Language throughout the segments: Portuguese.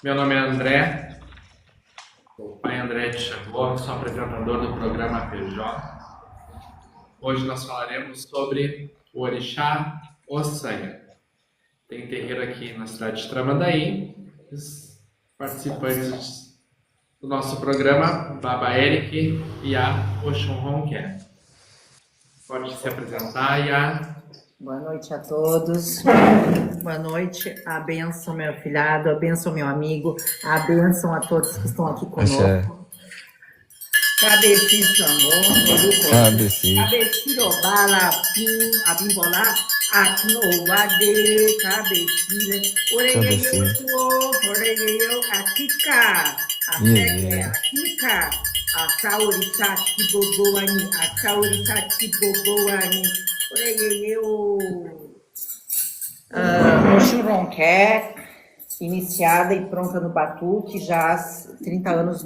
Meu nome é André, o pai André de Xangô, sou apresentador do programa PJ. Hoje nós falaremos sobre o orixá Ossanha. Tem terreiro aqui na cidade de Tramandaí. Os participantes do nosso programa, Baba Eric e a Oxum Ronquer. Pode se apresentar, Iá. Boa noite a todos. Boa noite. A bênção, meu afilhado, a bênção, meu amigo, a bênção a todos que estão aqui conosco. Cabeci Xangô, Cabeci Robala, Pim, Abimbola, Akin Owade, Cabeci, Orelheu, Akika, Akika, a Saurita Tiboboani, a Saurita Tiboboani, Orelheu. Oxum Ronquer, iniciada e pronta no batuque, já há 30 anos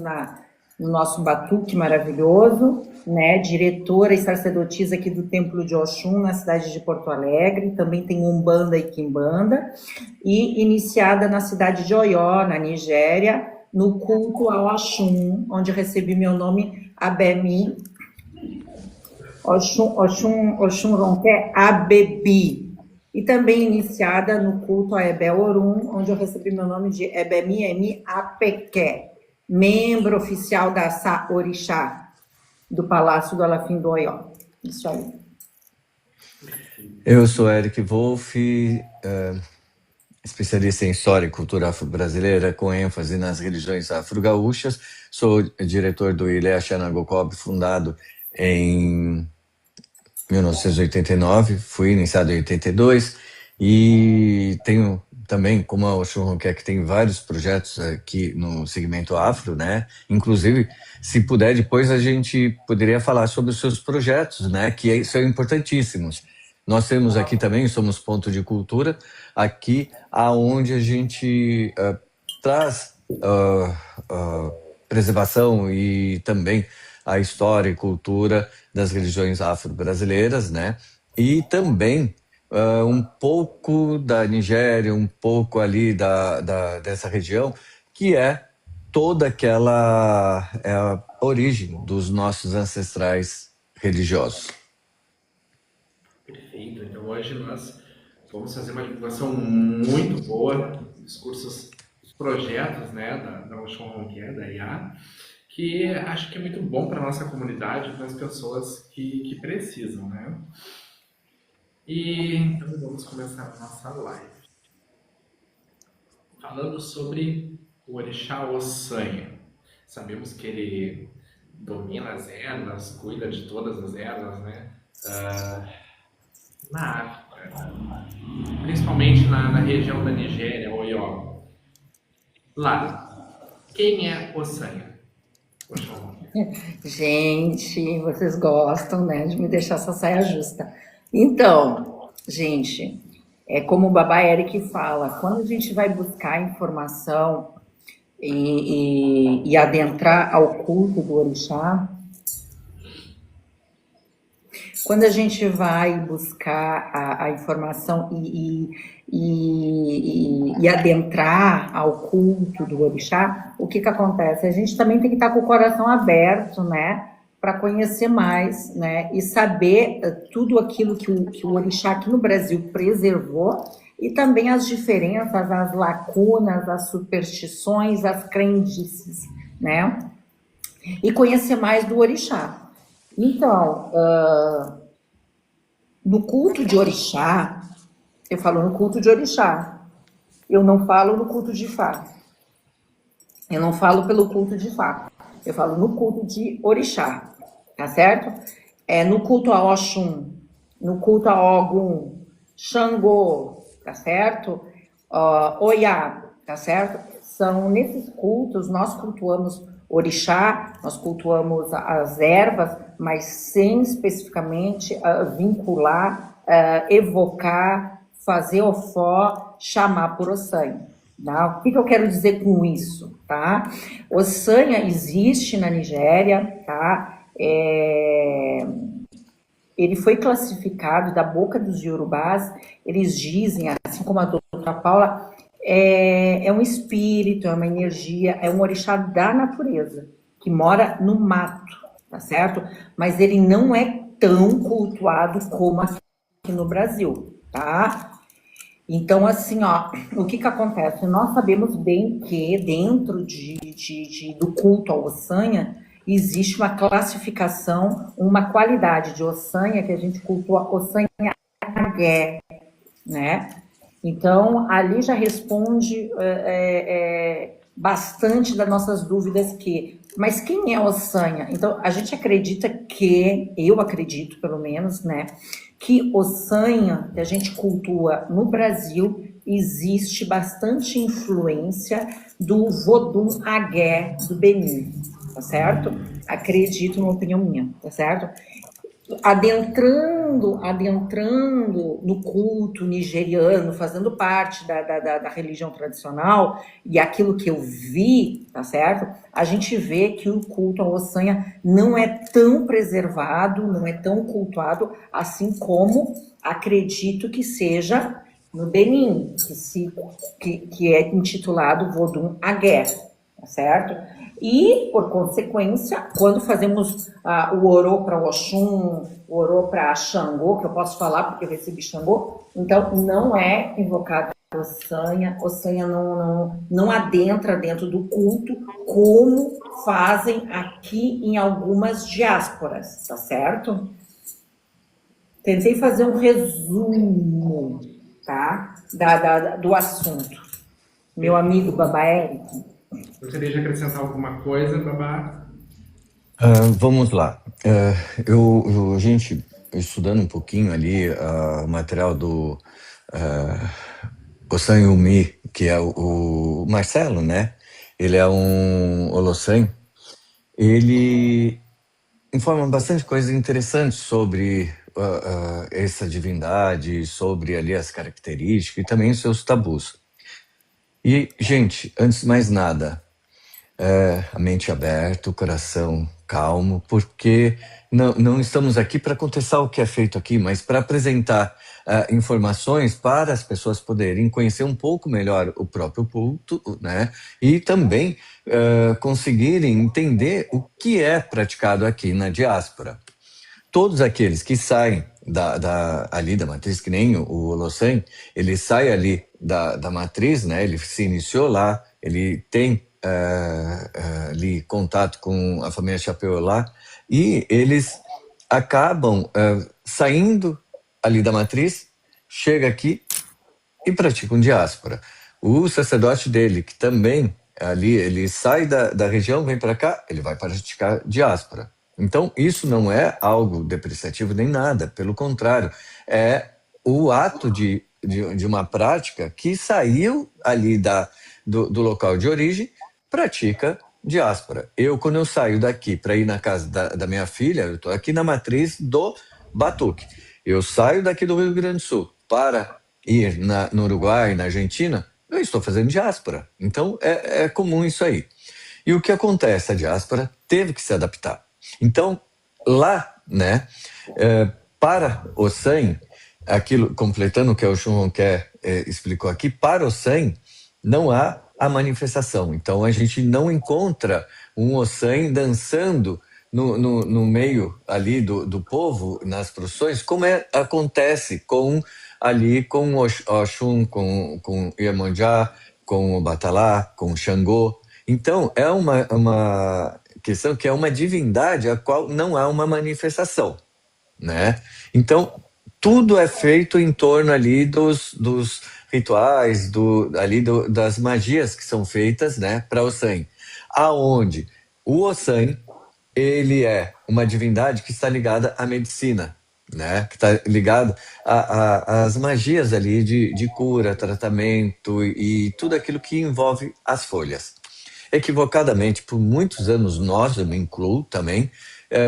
no nosso batuque maravilhoso, né? Diretora e sacerdotisa aqui do Templo de Oxum, na cidade de Porto Alegre, também tem Umbanda e Quimbanda, e iniciada na cidade de Oió, na Nigéria, no culto ao Oxum, onde recebi meu nome, Abemi, Oxum Ronquer Abebi. E também iniciada no culto a Ebé Orum, onde eu recebi meu nome de Ebemi Apequé, membro oficial da Sa Orixá, do Palácio do Alafim do Oió. Isso aí. Eu sou Eric Wolff, especialista em História e Cultura Afro-Brasileira, com ênfase nas religiões afro-gaúchas. Sou diretor do Ilé Xanagocob, fundado em 1989, fui iniciado em 82, e tenho também, como a Oxum Ronquer, que tem vários projetos aqui no segmento afro, né? Inclusive, se puder, depois a gente poderia falar sobre os seus projetos, né? Que são importantíssimos. Nós temos aqui também, somos Ponto de Cultura, aqui aonde a gente traz preservação e também a história e cultura das religiões afro-brasileiras, né? E também um pouco da Nigéria, um pouco ali dessa região, que é toda aquela origem dos nossos ancestrais religiosos. Perfeito. Então hoje nós vamos fazer uma divulgação muito boa dos cursos, dos projetos, né, da Oxum Ronquer, da IA, que acho que é muito bom para a nossa comunidade, para as pessoas que precisam, né? E então vamos começar a nossa live. Falando sobre o orixá Ossanha. Sabemos que ele domina as ervas, cuida de todas as ervas, né? Na África, principalmente na região da Nigéria, Oió. Lá, quem é Ossanha? Gente, vocês gostam, né, de me deixar essa saia justa. Então, gente, é como o Baba Eric fala, quando a gente vai buscar informação e adentrar ao culto do orixá, quando a gente vai buscar a informação e adentrar ao culto do orixá, o que acontece? A gente também tem que estar com o coração aberto, né? Para conhecer mais, né? E saber tudo aquilo que o orixá aqui no Brasil preservou, e também as diferenças, as lacunas, as superstições, as crendices, né? E conhecer mais do orixá. Então, no culto de orixá, eu falo no culto de orixá, eu não falo no culto de Ifá, eu não falo pelo culto de Ifá, eu falo no culto de orixá, tá certo? No culto a Oxum, no culto a Ogum, Xangô, tá certo? Oiá, tá certo? São nesses cultos, nós cultuamos orixá, nós cultuamos as ervas, mas sem especificamente vincular, evocar, fazer ofó, chamar por Ossanha. Tá? O que eu quero dizer com isso? Tá? Ossanha existe na Nigéria, tá? Ele foi classificado da boca dos Yorubás, eles dizem, assim como a doutora Paula, é um espírito, é uma energia, é um orixá da natureza, que mora no mato, tá certo? Mas ele não é tão cultuado como aqui no Brasil, tá? Então, assim, ó, o que que acontece? Nós sabemos bem que dentro do culto à ossanha existe uma classificação, uma qualidade de ossanha que a gente cultua ossanha agué, né? Então, ali já responde bastante das nossas dúvidas mas quem é ossanha? Então, a gente acredita eu acredito pelo menos, né, que ossanha, que a gente cultua no Brasil, existe bastante influência do Vodun Agué do Benin, tá certo? Acredito, numa opinião minha, tá certo? Adentrando no culto nigeriano, fazendo parte da religião tradicional, e aquilo que eu vi, tá certo? A gente vê que o culto à ossanha não é tão preservado, não é tão cultuado, assim como acredito que seja no Benin, que é intitulado Vodun Agué, tá certo? E, por consequência, quando fazemos o orô para Oxum, o orô para Xangô, que eu posso falar porque eu recebi Xangô, então não é invocado ossanha não adentra dentro do culto como fazem aqui em algumas diásporas, tá certo? Tentei fazer um resumo, tá? Do assunto. Meu amigo Baba Eric. Gostaria de acrescentar alguma coisa, Babá? Vamos lá. A gente, estudando um pouquinho ali o material do Ossan Yumi, que é o Marcelo, né? Ele é um Olossan. Ele informa bastante coisas interessantes sobre essa divindade, sobre ali as características e também os seus tabus. E, gente, antes de mais nada, a mente aberta, o coração calmo, porque não estamos aqui para contestar o que é feito aqui, mas para apresentar informações para as pessoas poderem conhecer um pouco melhor o próprio culto, né? E também conseguirem entender o que é praticado aqui na diáspora. Todos aqueles que saem ali da matriz, que nem o Olossan, ele sai ali da matriz, né? Ele se iniciou lá, ele tem ali contato com a família Chapéu e eles acabam saindo ali da matriz, chega aqui e praticam diáspora. O sacerdote dele, que também ali, ele sai da região, vem para cá, ele vai praticar diáspora. Então, isso não é algo depreciativo nem nada, pelo contrário, é o ato de uma prática que saiu ali do local de origem, pratica diáspora. Quando eu saio daqui para ir na casa da minha filha, eu estou aqui na matriz do Batuque. Eu saio daqui do Rio Grande do Sul para ir no Uruguai, na Argentina, eu estou fazendo diáspora. Então, é comum isso aí. E o que acontece? A diáspora teve que se adaptar. Então, lá, né, para o Ossan, aquilo, completando o que o Shun Ronquer explicou aqui, para o Ossan não há a manifestação. Então, a gente não encontra um Ossan dançando no meio ali do povo, nas procissões, como acontece com o Oxum, com Iemonjá, com o Batalá, com o Xangô. Então, é uma questão que é uma divindade a qual não há uma manifestação, né? Então, tudo é feito em torno ali dos rituais, das magias que são feitas, né, para Ossan. Aonde o Ossan, ele é uma divindade que está ligada à medicina, né? Que está ligado às magias ali de cura, tratamento e tudo aquilo que envolve as folhas. Equivocadamente, por muitos anos, eu me incluo também,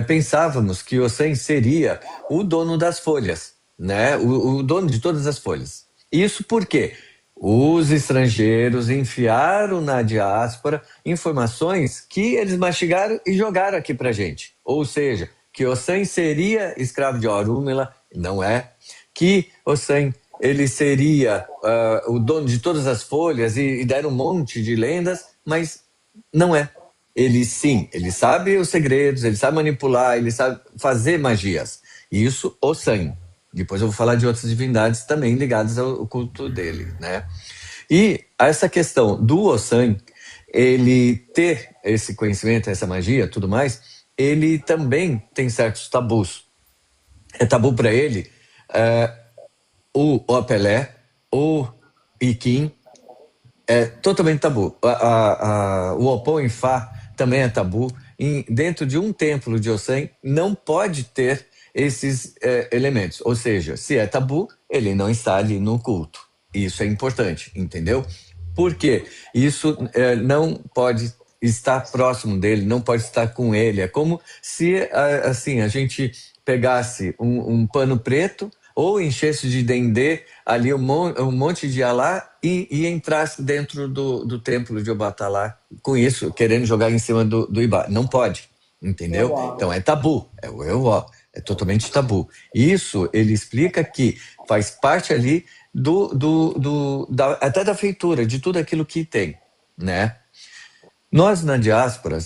pensávamos que Ossan seria o dono das folhas, né? O dono de todas as folhas. Isso porque os estrangeiros enfiaram na diáspora informações que eles mastigaram e jogaram aqui pra gente. Ou seja, que Ossan seria escravo de Orunmila, não é. Que Ossan ele seria o dono de todas as folhas e deram um monte de lendas, mas não é. Ele sim, ele sabe os segredos, ele sabe manipular, ele sabe fazer magias. Isso, o San. Depois eu vou falar de outras divindades também ligadas ao culto dele, né? E essa questão do Osan, ele ter esse conhecimento, essa magia, tudo mais, ele também tem certos tabus. É tabu para ele o Opelé, o Iquim, é totalmente tabu. O Opon em Fá também é tabu. Dentro de um templo de Osan não pode ter esses elementos. Ou seja, se é tabu, ele não está ali no culto. Isso é importante, entendeu? Porque isso não pode estar próximo dele, não pode estar com ele. É como se assim a gente pegasse um pano preto ou enchesse de dendê ali um monte de alá e entrasse dentro do templo de Obatalá com isso, querendo jogar em cima do Ibá. Não pode, entendeu? Então é tabu, é o Euó, é totalmente tabu. Isso ele explica que faz parte ali até da feitura, de tudo aquilo que tem, né? Nós na diáspora,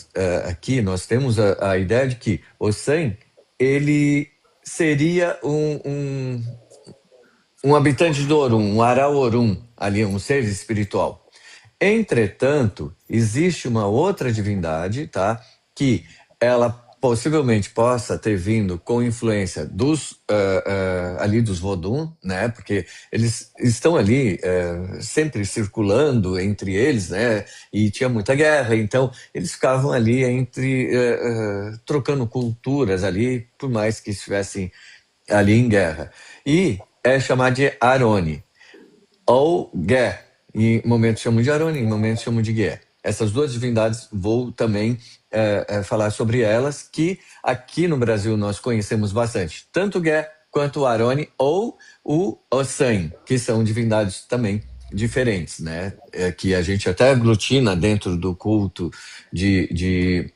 aqui, nós temos a ideia de que o San, ele seria um habitante do Orum, um Ara-Orum, ali, um ser espiritual. Entretanto, existe uma outra divindade, tá? Que ela possivelmente possa ter vindo com influência ali dos Vodun, né? Porque eles estão ali sempre circulando entre eles, né? E tinha muita guerra, então eles ficavam ali trocando culturas ali, por mais que estivessem ali em guerra. E é chamado de Aroni ou Gé. Em momentos chamam de Aroni, em momentos chamam de Gé. Essas duas divindades vou também falar sobre elas, que aqui no Brasil nós conhecemos bastante, tanto o Gé quanto o Aroni ou o Osan, que são divindades também diferentes, né? Que a gente até aglutina dentro do culto de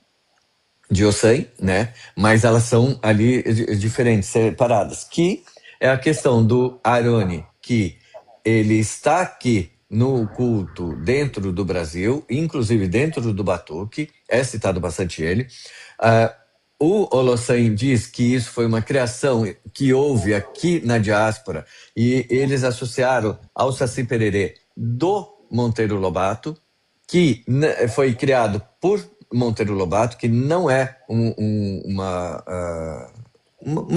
Osan, né? Mas elas são ali diferentes, separadas, que é a questão do Aroni, que ele está aqui no culto dentro do Brasil, inclusive dentro do Batuque, é citado bastante ele. O Olossan diz que isso foi uma criação que houve aqui na diáspora e eles associaram ao Saci Pererê do Monteiro Lobato, que foi criado por Monteiro Lobato, que não é uma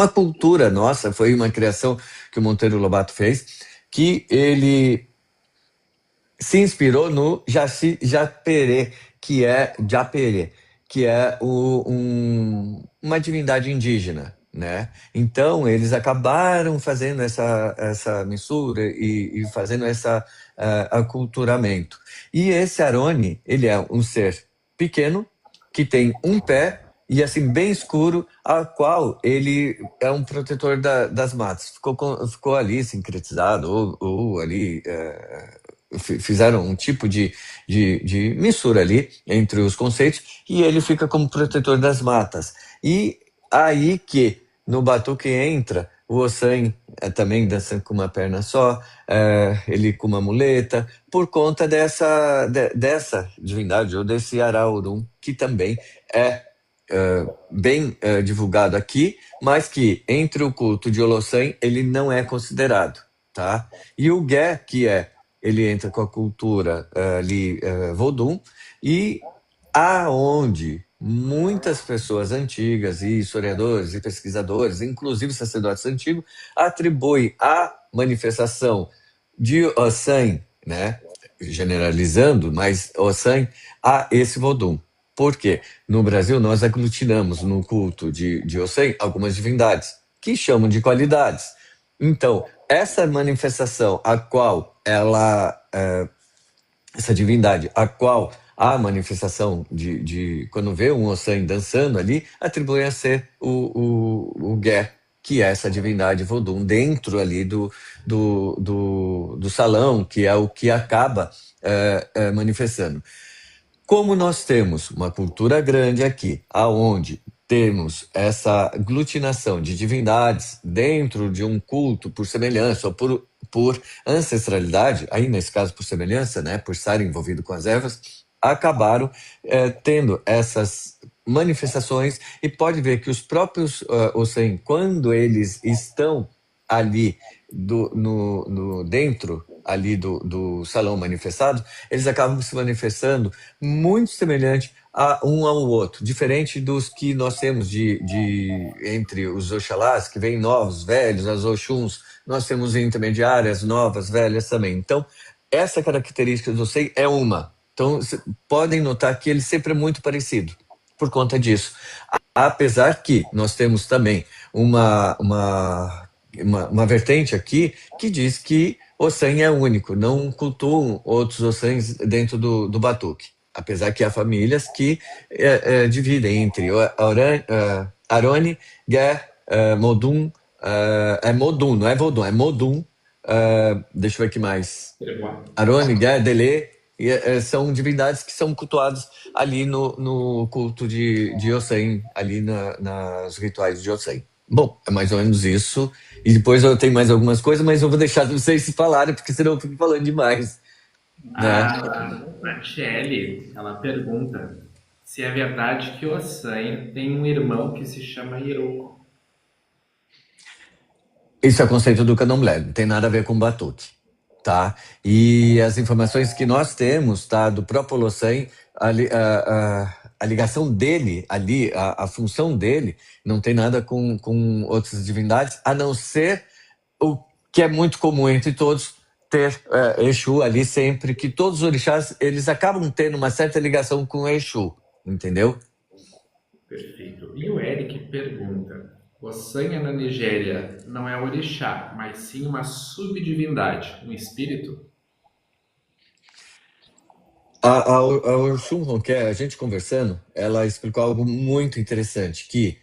cultura nossa, foi uma criação que o Monteiro Lobato fez, que ele se inspirou no Jaci Japeré, que é Japeré, que é uma divindade indígena, né? Então eles acabaram fazendo essa mistura e fazendo esse aculturamento. E esse Aroni, ele é um ser pequeno que tem um pé e assim bem escuro, a qual ele é um protetor das matas. Ficou ali sincretizado ou ali fizeram um tipo de mistura ali entre os conceitos e ele fica como protetor das matas. E aí que no batuque entra o Osan também dançando com uma perna só, ele com uma muleta, por conta dessa divindade ou desse Araurum, que também é bem divulgado aqui, mas que entre o culto de Olossan ele não é considerado, tá? E o Gé, ele entra com a cultura ali Vodun, e aonde muitas pessoas antigas e historiadores e pesquisadores, inclusive sacerdotes antigos, atribuem a manifestação de Osan, né, generalizando, mas Osan a esse Vodun. Por quê? No Brasil, nós aglutinamos no culto de Osan algumas divindades, que chamam de qualidades. Então, essa manifestação, a qual essa divindade, a qual a manifestação quando vê um Osan dançando ali, atribui a ser o Gé, que é essa divindade Vodun, dentro ali do salão, que é o que acaba manifestando. Como nós temos uma cultura grande aqui, aonde temos essa aglutinação de divindades dentro de um culto por semelhança ou por por ancestralidade, aí nesse caso por semelhança, né, por estar envolvido com as ervas, acabaram tendo essas manifestações, e pode ver que os próprios Ossan, quando eles estão ali dentro ali do salão manifestado, eles acabam se manifestando muito semelhante a um ao outro, diferente dos que nós temos entre os Oxalás, que vêm novos, velhos, as Oxuns, nós temos intermediárias, novas, velhas também. Então, essa característica do Ossan é uma. Então, podem notar que ele sempre é muito parecido por conta disso. Apesar que nós temos também uma vertente aqui que diz que Ossan é único, não cultuam outros Ossans dentro do batuque. Apesar que há famílias que dividem entre Aroni, Ger, Modum, é Modum, não é Vodun, é Modum, deixa eu ver aqui mais. Aroni, Ger, Delê, são divindades que são cultuadas ali no culto de Ossan, ali nos rituais de Ossan. Bom, é mais ou menos isso. E depois eu tenho mais algumas coisas, mas eu vou deixar vocês se falarem, porque senão eu fico falando demais. Né? A Shelly, ela pergunta se é verdade que Ossan tem um irmão que se chama Iroko. Isso é conceito do candomblé, não tem nada a ver com batuque, tá? E as informações que nós temos, tá, do próprio Ossan, a ligação dele ali, a função dele, não tem nada com outras divindades, a não ser o que é muito comum entre todos, ter Exu ali sempre, que todos os orixás, eles acabam tendo uma certa ligação com Exu, entendeu? Perfeito. E o Eric pergunta, Ossan na Nigéria não é orixá, mas sim uma subdivindade, um espírito? A Oxum Ronquer, a gente conversando, ela explicou algo muito interessante, que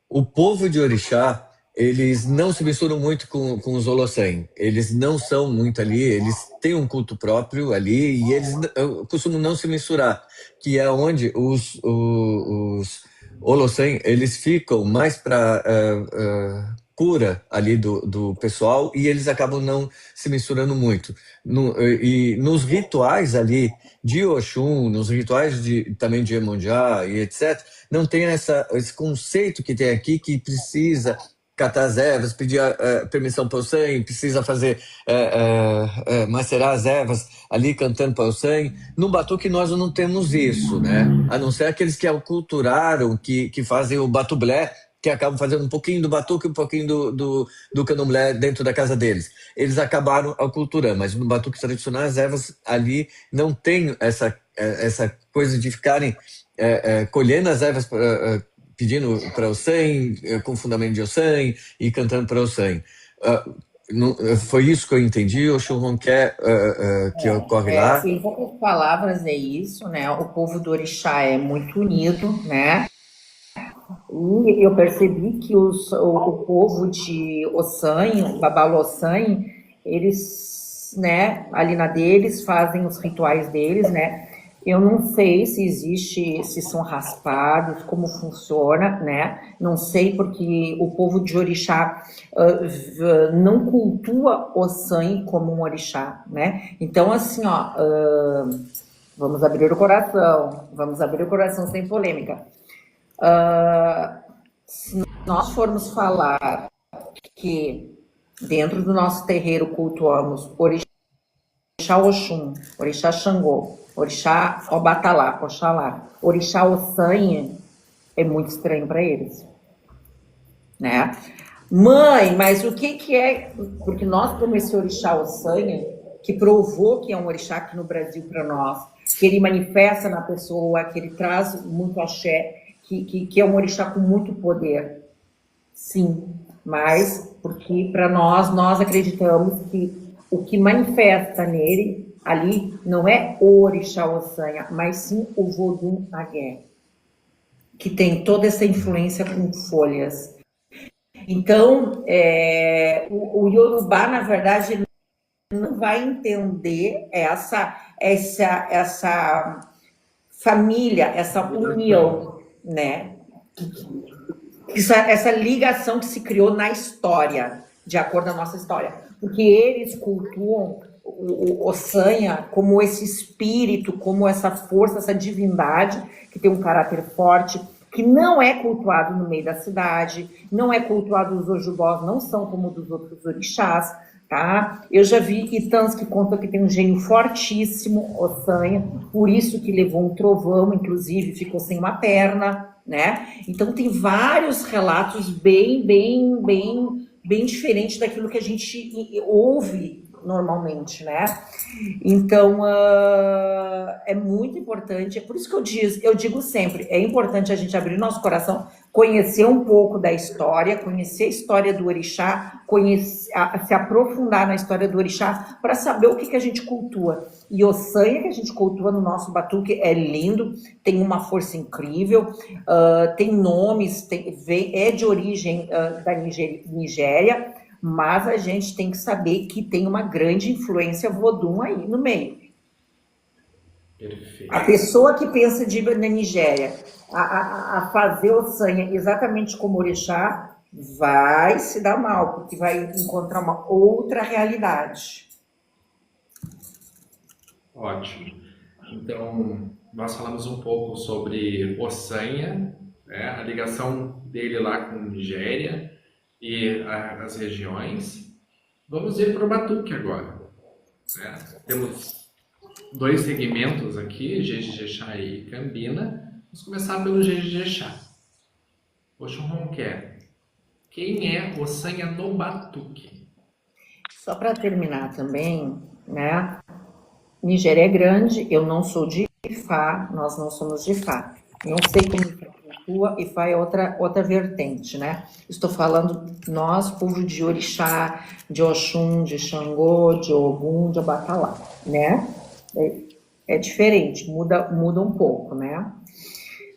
o povo de orixá, eles não se misturam muito com os Holossém. Eles não são muito ali, eles têm um culto próprio ali e eles costumam não se misturar, que é onde os Holossém, eles ficam mais para cura ali do pessoal e eles acabam não se misturando muito. E nos rituais ali de Oxum, nos rituais também de Iemonjá e etc., não tem esse conceito que tem aqui, que precisa catar as ervas, pedir permissão para o Ossan, precisa fazer macerar as ervas ali cantando para o Ossan. No batuque nós não temos isso, né? A não ser aqueles que aculturaram, que fazem o batublé, que acabam fazendo um pouquinho do batuque e um pouquinho do candomblé dentro da casa deles. Eles acabaram aculturando, mas no batuque tradicional as ervas ali não tem essa coisa de ficarem colhendo as ervas pedindo para o Ossan, com fundamento de Ossan e cantando para o Ossan. Foi isso que eu entendi, o Oxum quer que ocorre lá? Em poucas palavras é isso, né? O povo do orixá é muito unido, né? E eu percebi que o povo de Ossan, Babalo Ossan, eles, né, ali na deles, fazem os rituais deles, né? Eu não sei se são raspados, como funciona, né? Não sei porque o povo de orixá não cultua Ossan como um orixá, né? Então, assim, ó, vamos abrir o coração sem polêmica. Se nós formos falar que dentro do nosso terreiro cultuamos orixá Oxum, orixá Xangô, orixá Obatalá, Oxalá, orixá Ossan, é muito estranho para eles, né? Mãe, mas o que é? Porque nós temos esse orixá Ossan que provou que é um orixá aqui no Brasil para nós, que ele manifesta na pessoa, que ele traz muito axé, que é um orixá com muito poder. Sim, mas porque para nós acreditamos que o que manifesta nele ali não é o orixá Ossan, mas sim o Vodun Agué, que tem toda essa influência com folhas. Então, o Yorubá, na verdade, ele não vai entender essa família, essa união, né? Essa ligação que se criou na história, de acordo com a nossa história. porque eles cultuam o Ossanha como esse espírito, como essa força, essa divindade que tem um caráter forte, que não é cultuado no meio da cidade, não é cultuado, os ojubós não são como dos outros orixás, tá? Eu já vi Itãs que contam que tem um gênio fortíssimo, Ossanha, por isso que levou um trovão, inclusive ficou sem uma perna, né? Então tem vários relatos bem diferentes daquilo que a gente ouve normalmente, né? Então, é muito importante, é por isso que eu digo sempre, é importante a gente abrir nosso coração, conhecer um pouco da história, conhecer a história do orixá, se aprofundar na história do orixá, para saber o que a gente cultua. E Ossanha, que a gente cultua no nosso batuque, é lindo, tem uma força incrível, tem nomes, é de origem da Nigéria, mas a gente tem que saber que tem uma grande influência Vodun aí no meio. Perfeito. A pessoa que pensa na Nigéria a fazer Ossanha exatamente como orixá vai se dar mal, porque vai encontrar uma outra realidade. Ótimo. Então, nós falamos um pouco sobre Ossanha, né, a ligação dele lá com Nigéria e as regiões. Vamos ir para o batuque agora. Né? Temos 2 segmentos aqui, Jejexá e Cambina. Vamos começar pelo Jejexá. Oxum-Ronquer, quem é Ossanha no batuque? Só para terminar também, né? Nigéria é grande, eu não sou de Ifá, nós não somos de Ifá. Não sei como Ifá cultua, Ifá é outra vertente, né? Estou falando nós, povo de Orixá, de Oxum, de Xangô, de Ogum, de Obatalá, né? É diferente, muda um pouco, né?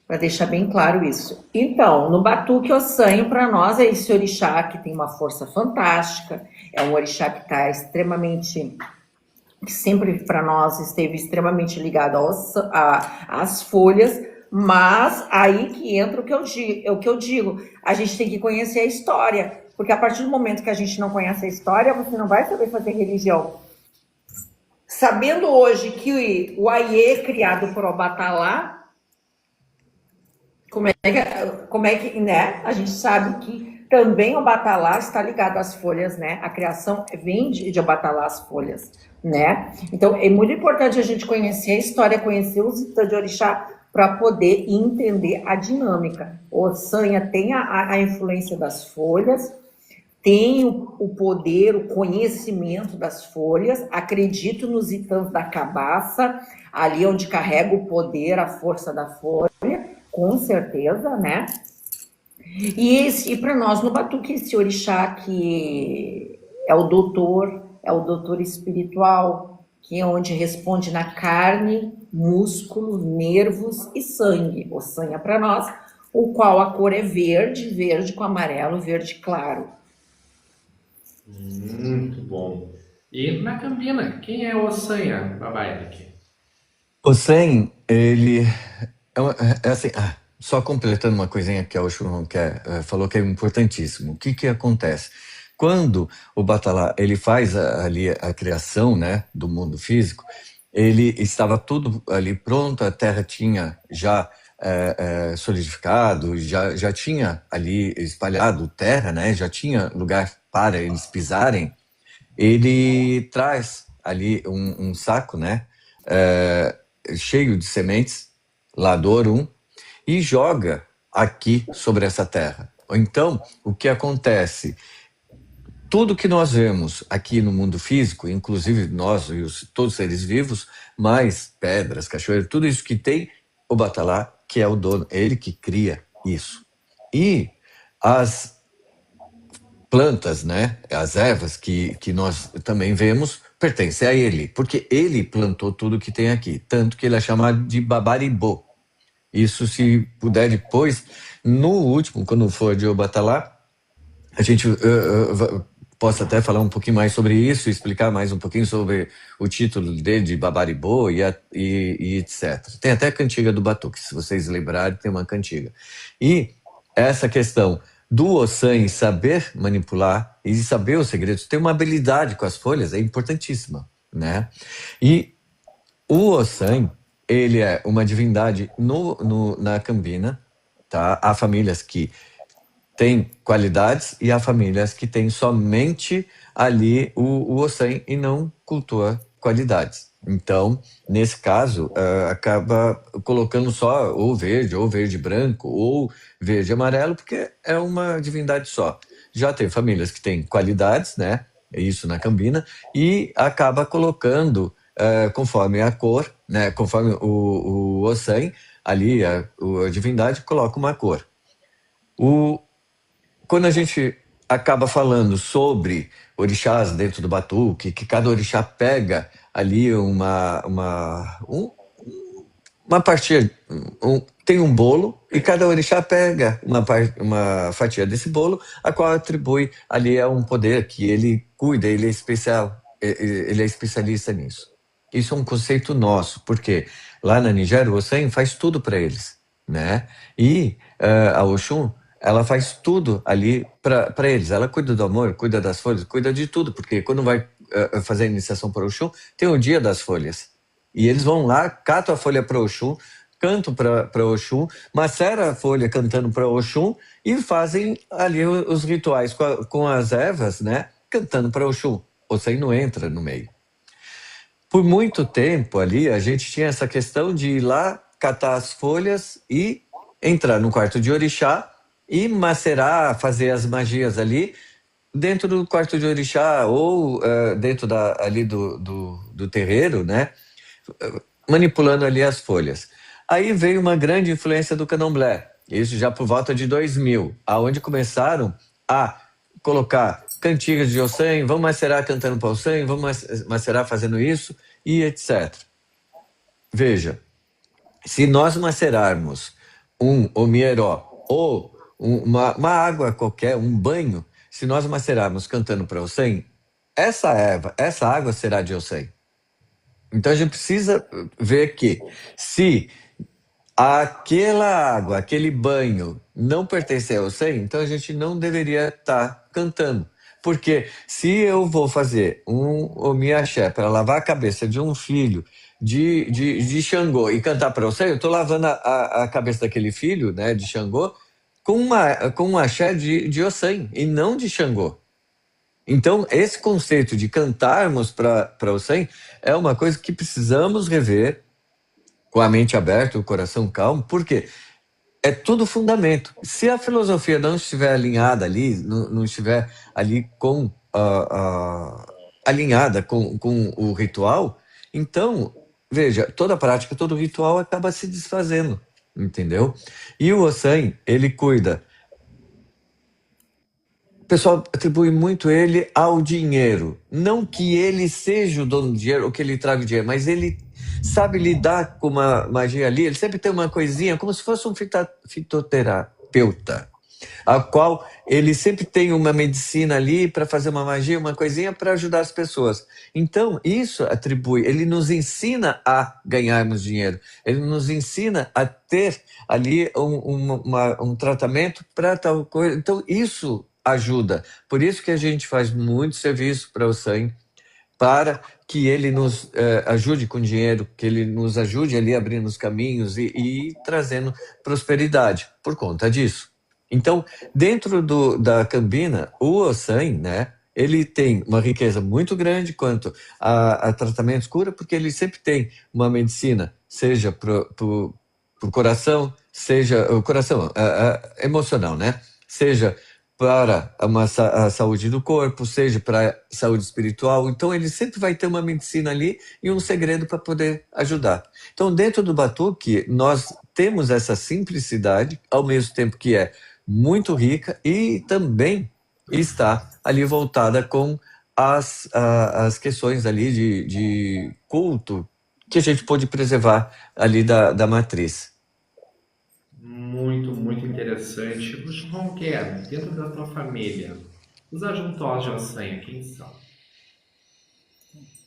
Para deixar bem claro isso. Então, no batuque Ossanho, para nós, é esse orixá que tem uma força fantástica, é um orixá que está extremamente, que sempre para nós esteve extremamente ligado às folhas, mas aí que entra o que eu digo, a gente tem que conhecer a história, porque a partir do momento que a gente não conhece a história, você não vai saber fazer religião. Sabendo hoje que o Aie, criado por Obatalá, como é que, né? A gente sabe que também Obatalá está ligado às folhas, né? A criação vem de Obatalá as folhas, né? Então, é muito importante a gente conhecer a história, conhecer os Itãs de Orixá, para poder entender a dinâmica. Ossanha tem a influência das folhas, tem o poder, o conhecimento das folhas, acredito nos Itãs da cabaça, ali onde carrega o poder, a força da folha, com certeza, né? E para nós no batuque, esse orixá que é o doutor espiritual, que é onde responde na carne, músculo, nervos e sangue. Ossanha para nós, o qual a cor é verde com amarelo, verde claro. Muito bom. E na Cambina, quem é Ossanha, Baba Eric? Ossanha, ele é assim, só completando uma coisinha que a Oxum falou que é importantíssimo. O que acontece? Quando o Batalá ele faz ali a criação, né, do mundo físico, ele estava tudo ali pronto, a Terra tinha já solidificado, já tinha ali espalhado terra, né, já tinha lugar para eles pisarem. Ele traz ali um saco, né, cheio de sementes, lá do Orum, e joga aqui sobre essa terra. Então, o que acontece? Tudo que nós vemos aqui no mundo físico, inclusive nós e todos os seres vivos, mais pedras, cachoeiras, tudo isso que tem, o Batalá, que é o dono, ele que cria isso. E as plantas, né, as ervas que nós também vemos, pertencem a ele, porque ele plantou tudo que tem aqui, tanto que ele é chamado de Babaribô. Isso, se puder depois, no último, quando for de Obatalá, a gente possa até falar um pouquinho mais sobre isso, explicar mais um pouquinho sobre o título dele de Babaribô e etc. Tem até a cantiga do Batuque, se vocês lembrarem, tem uma cantiga. E essa questão do Ossan saber manipular e saber os segredos, ter uma habilidade com as folhas é importantíssima, né? E o Ossan, ele é uma divindade na Cambina, tá? Há famílias que têm qualidades e há famílias que têm somente ali o Ossan e não cultua qualidades. Então, nesse caso, acaba colocando só ou verde e branco, ou verde e amarelo, porque é uma divindade só. Já tem famílias que têm qualidades, né? Isso na Cambina, e acaba colocando conforme a cor, né? Conforme o Ossan, ali a divindade coloca uma cor. Quando a gente acaba falando sobre orixás dentro do batuque, que cada orixá pega ali uma partia, tem um bolo, e cada orixá pega uma fatia desse bolo, a qual atribui ali a um poder que ele cuida, ele é especial, ele é especialista nisso. Isso é um conceito nosso, porque lá na Nigéria o Ossan faz tudo para eles, né? E a Oxum, ela faz tudo ali para eles. Ela cuida do amor, cuida das folhas, cuida de tudo, porque quando vai fazer a iniciação para Oxum, tem o dia das folhas. E eles vão lá, catam a folha para Oxum, cantam para Oxum, macera a folha cantando para Oxum e fazem ali os rituais com as ervas, né? Cantando para Oxum. Ossan não entra no meio. Por muito tempo ali, a gente tinha essa questão de ir lá, catar as folhas e entrar no quarto de orixá e macerar, fazer as magias ali dentro do quarto de orixá ou dentro ali do terreiro, né? Manipulando ali as folhas. Aí veio uma grande influência do candomblé, isso já por volta de 2000, aonde começaram a colocar cantigas de Ossan, vamos macerar cantando para Ossan, vamos macerar fazendo isso e etc. Veja, se nós macerarmos um omieró ou uma água qualquer, um banho, se nós macerarmos cantando para Ossan, essa erva, essa água será de Ossan. Então a gente precisa ver que se aquela água, aquele banho não pertencer ao Ossan, então a gente não deveria estar cantando. Porque se eu vou fazer um omiaxé para lavar a cabeça de um filho de Xangô e cantar para Ossan, eu estou lavando a cabeça daquele filho, né, de Xangô com um axé de Ossan e não de Xangô. Então, esse conceito de cantarmos para Ossan é uma coisa que precisamos rever com a mente aberta, o coração calmo, porque é tudo fundamento. Se a filosofia não estiver alinhada ali, não estiver ali alinhada com o ritual, então, veja, toda prática, todo ritual acaba se desfazendo, entendeu? E o Ossan, ele cuida. O pessoal atribui muito ele ao dinheiro. Não que ele seja o dono do dinheiro ou que ele traga o dinheiro, mas ele sabe lidar com uma magia ali. Ele sempre tem uma coisinha, como se fosse um fitoterapeuta, a qual ele sempre tem uma medicina ali para fazer uma magia, uma coisinha para ajudar as pessoas. Então, isso atribui, ele nos ensina a ganharmos dinheiro, ele nos ensina a ter ali um tratamento para tal coisa. Então, isso ajuda. Por isso que a gente faz muito serviço para o Ossan, para que ele nos ajude com dinheiro, que ele nos ajude ali abrindo os caminhos e trazendo prosperidade por conta disso. Então, dentro da Cambina, o Ossan, né, ele tem uma riqueza muito grande quanto a tratamentos cura, porque ele sempre tem uma medicina, seja para o coração, seja o coração emocional, né? Seja para a saúde do corpo, seja para a saúde espiritual. Então, ele sempre vai ter uma medicina ali e um segredo para poder ajudar. Então, dentro do batuque, nós temos essa simplicidade, ao mesmo tempo que é muito rica e também está ali voltada com as questões ali de culto que a gente pode preservar ali da matriz. Muito, muito interessante. Puxa, Ronquer, dentro da tua família, os ajuntós de Ossan, quem são?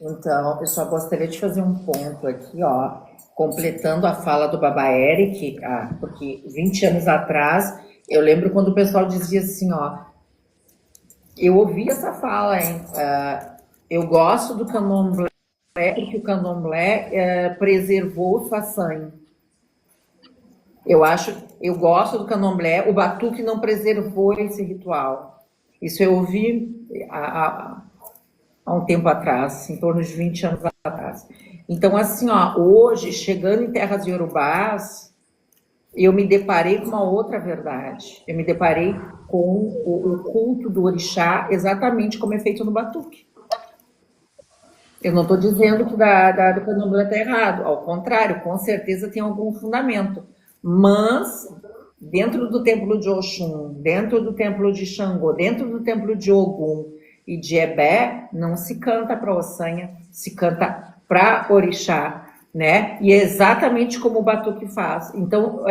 Então, eu só gostaria de fazer um ponto aqui, ó, completando a fala do Baba Eric, porque 20 anos atrás Eu lembro quando o pessoal dizia assim, ó, eu ouvi essa fala, hein? Eu gosto do candomblé porque o candomblé preservou o façanho. Eu gosto do candomblé, o batuque não preservou esse ritual. Isso eu ouvi há um tempo atrás, em torno de 20 anos atrás. Então, assim, ó, hoje, chegando em terras iorubás, eu me deparei com uma outra verdade. Eu me deparei com o culto do orixá exatamente como é feito no batuque. Eu não estou dizendo que do candomblé está errado, ao contrário, com certeza tem algum fundamento. Mas, dentro do templo de Oxum, dentro do templo de Xangô, dentro do templo de Ogum e de Ebé, não se canta para Ossanha, se canta para orixá, né? E é exatamente como o batuque faz. Então,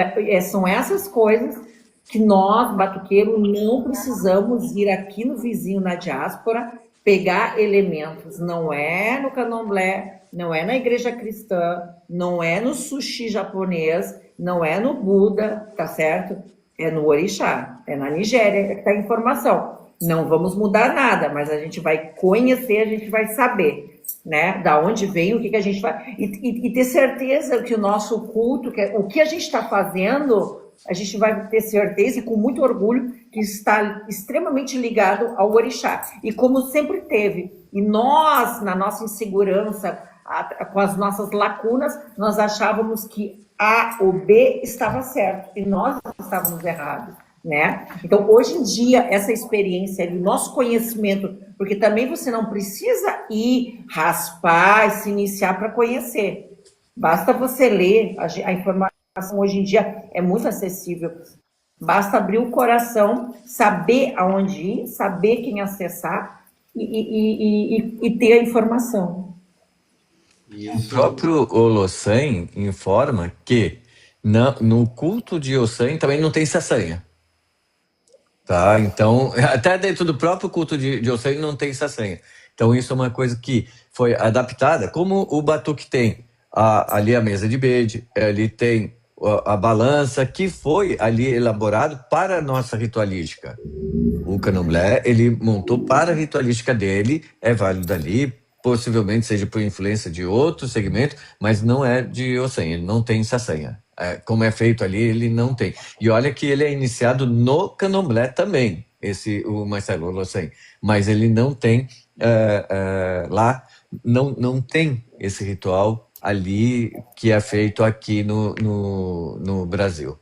são essas coisas que nós, batuqueiros, não precisamos ir aqui no vizinho, na diáspora, pegar elementos. Não é no candomblé, não é na igreja cristã, não é no sushi japonês, não é no Buda, tá certo? É no orixá, é na Nigéria que está a informação. Não vamos mudar nada, mas a gente vai conhecer, a gente vai saber, né? Da onde vem, o que a gente vai... E ter certeza que o nosso culto, o que a gente está fazendo, a gente vai ter certeza e com muito orgulho que está extremamente ligado ao orixá. E como sempre teve. E nós, na nossa insegurança, com as nossas lacunas, nós achávamos que A ou B estava certo e nós estávamos errados, né? Então, hoje em dia, essa experiência, o nosso conhecimento, porque também você não precisa ir raspar e se iniciar para conhecer. Basta você ler, a informação hoje em dia é muito acessível. Basta abrir o coração, saber aonde ir, saber quem acessar e ter a informação. O próprio Olossan informa que no culto de Ossan também não tem sasanha. Tá? Então, até dentro do próprio culto de Ossan não tem sasanha. Então, isso é uma coisa que foi adaptada, como o batuque tem ali a mesa de bede, ali tem a balança, que foi ali elaborado para a nossa ritualística. O candomblé, ele montou para a ritualística dele, é válido ali, possivelmente seja por influência de outro segmento, mas não é de Ossan, ele não tem sasanha. Como é feito ali, ele não tem. E olha que ele é iniciado no candomblé também, o Marcelo Olossan, mas ele não tem lá, não tem esse ritual ali que é feito aqui no Brasil.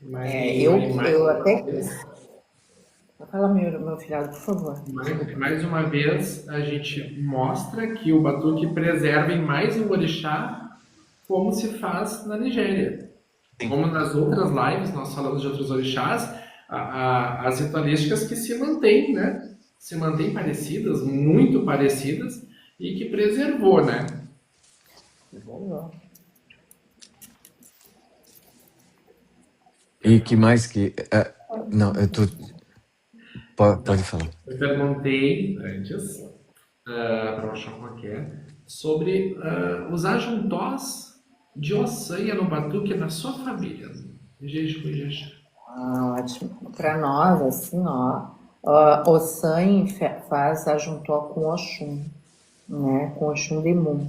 Eu até... Fala, meu filhado, por favor. Mais uma vez, a gente mostra que o batuque preserva mais o orixá como se faz na Nigéria. Como nas outras lives, nós falamos de outros orixás, as ritualísticas que se mantêm, né? Se mantêm parecidas, muito parecidas, e que preservou, né? E que mais que... não, eu tô... Pode falar. Eu perguntei antes, para achar qual que é, sobre os ajuntós de Ossanha no batuque na sua família. Ótimo. Para nós, assim, Ossanha faz ajuntó com Oxum, né? Com Oxum Demum,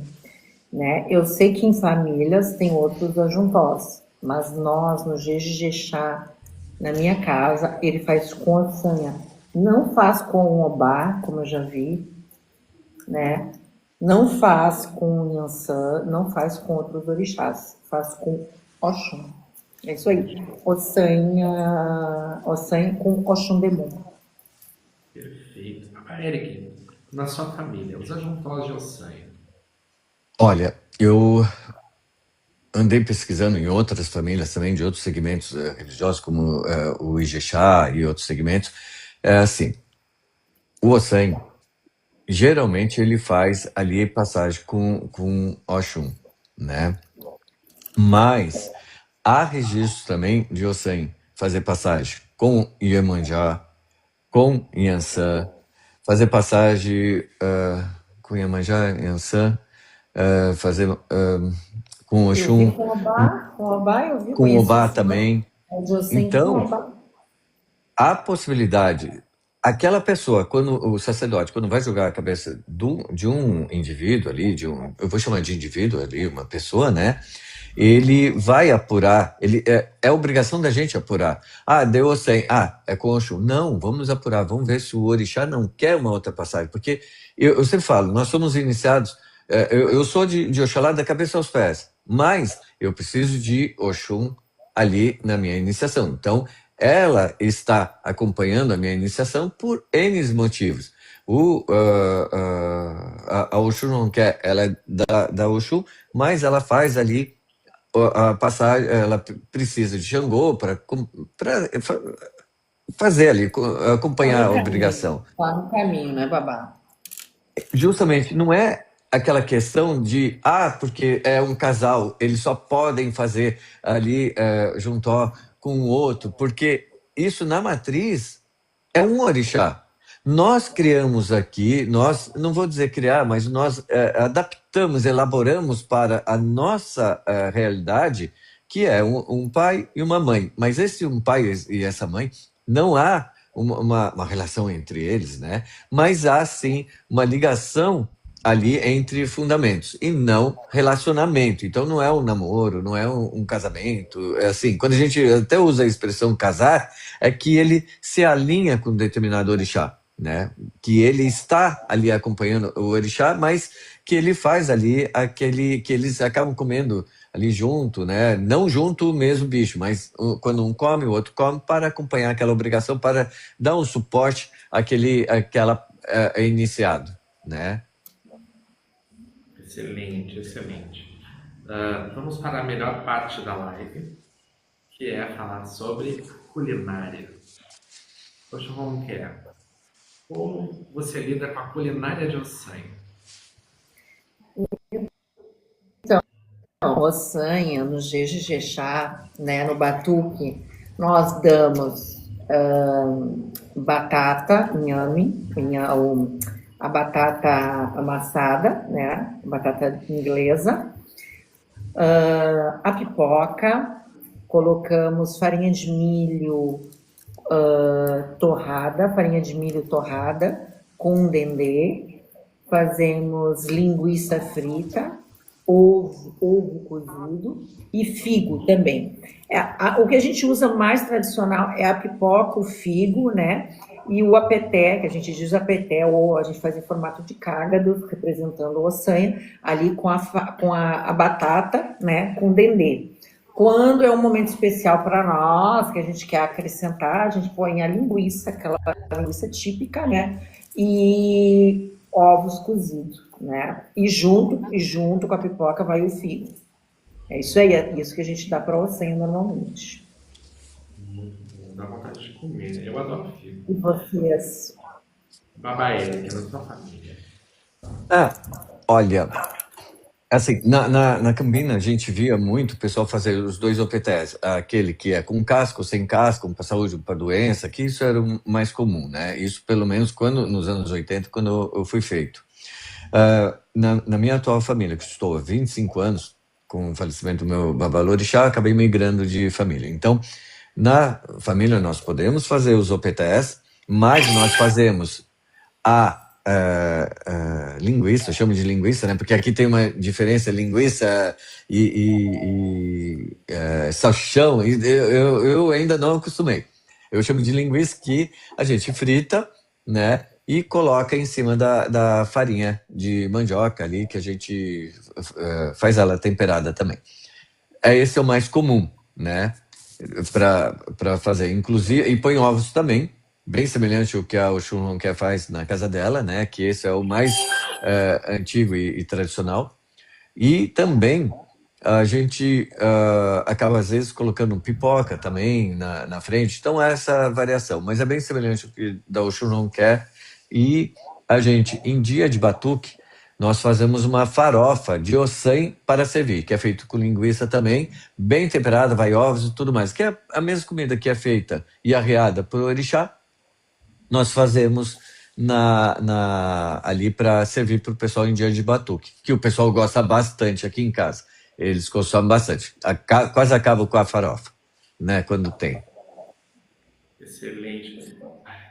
né? Eu sei que em famílias tem outros ajuntós, mas nós, no Jejexá, na minha casa, ele faz com Ossanha. Não faz com o Obá, como eu já vi, né? Não faz com o Nhansã, não faz com outros orixás, faz com Oxum. É isso aí. Ossanha com Oxum Demum. Perfeito. Eric, na sua família, os ajuntós de Ossanha. Olha, eu andei pesquisando em outras famílias também, de outros segmentos religiosos, como o Ijexá e outros segmentos. Assim, o Ossan, geralmente ele faz ali passagem com Oxum, né? Mas há registros também de Ossan fazer passagem com Iemanjá, com Nhansã, fazer passagem com Iemanjá, Nhansã, fazer com Oxum, com Obá eu vi, com Obá também. Então, a possibilidade, aquela pessoa, quando o sacerdote, quando vai julgar a cabeça de um indivíduo ali, eu vou chamar de indivíduo ali, uma pessoa, né? Ele vai apurar, é obrigação da gente apurar. Ah, deu 100, é com Oxum. Não, vamos apurar, vamos ver se o orixá não quer uma outra passagem, porque eu sempre falo, nós somos iniciados, eu sou de Oxalá da cabeça aos pés, mas eu preciso de Oxum ali na minha iniciação. Então, ela está acompanhando a minha iniciação por N motivos. A Oxum não quer, ela é da Oxum, mas ela faz ali a passagem, ela precisa de Xangô para fazer ali, acompanhar a obrigação. Tá no caminho, né, babá? Justamente, não é aquela questão de, porque é um casal, eles só podem fazer ali juntó com o outro, porque isso na matriz é um orixá. Nós criamos aqui, não vou dizer criar, mas nós adaptamos, elaboramos para a nossa realidade, que é um pai e uma mãe. Mas esse um pai e essa mãe, não há uma relação entre eles, né? Mas há, sim, uma ligação ali entre fundamentos e não relacionamento. Então não é um namoro, não é um casamento. É assim, quando a gente até usa a expressão casar, é que ele se alinha com um determinado orixá, né? Que ele está ali acompanhando o orixá, mas que ele faz ali que eles acabam comendo ali junto, né? Não junto o mesmo bicho, mas quando um come, o outro come, para acompanhar aquela obrigação, para dar um suporte àquela iniciado, né? Excelente, excelente. Vamos para a melhor parte da live, que é falar sobre culinária. Poxa, como que é? Como você lida com a culinária de Ossanha? Então, Ossanha, no Jejexá, né, no Batuque, nós damos batata, inhame, a batata amassada, né, batata inglesa, a pipoca, colocamos farinha de milho farinha de milho torrada com dendê, fazemos linguiça frita, ovo cozido e figo também. O que a gente usa mais tradicional é a pipoca, o figo, né? E o apeté, que a gente diz apeté, ou a gente faz em formato de cágado, representando o Ossanha, ali com a batata, né? Com dendê. Quando é um momento especial para nós, que a gente quer acrescentar, a gente põe a linguiça, aquela linguiça típica, né? E ovos cozidos, né? E junto com a pipoca vai o figo. É isso aí, é isso que a gente dá para o Ossanha normalmente. Dá vontade de comer. Eu adoro figo. E vocês? Babaíra, que é da sua família. Olha, assim, na Cambina a gente via muito o pessoal fazer os dois OPTs, aquele que é com casco, sem casco, para saúde, para doença, que isso era o mais comum, né? Isso pelo menos nos anos 80, quando eu fui feito. Na minha atual família, que estou há 25 anos, com o falecimento do meu babalorixá, acabei migrando de família. Então, na família nós podemos fazer os OPTs, mas nós fazemos linguiça, eu chamo de linguiça, né? Porque aqui tem uma diferença, linguiça e salsichão, eu ainda não acostumei. Eu chamo de linguiça que a gente frita, né? E coloca em cima da farinha de mandioca ali, que a gente faz ela temperada também. Esse é o mais comum, né? Para fazer, inclusive, e põe ovos também, bem semelhante ao que a Oxum faz na casa dela, né? Que esse é o mais antigo e tradicional. E também a gente acaba às vezes colocando pipoca também na frente. Então é essa variação, mas é bem semelhante ao que da Oxum quer. E a gente, em dia de batuque, nós fazemos uma farofa de ossanha para servir, que é feito com linguiça também, bem temperada, vai ovos e tudo mais, que é a mesma comida que é feita e arreada por orixá, nós fazemos ali para servir para o pessoal em dia de batuque, que o pessoal gosta bastante aqui em casa. Eles consomem bastante. Quase acabam com a farofa, né, quando tem. Excelente.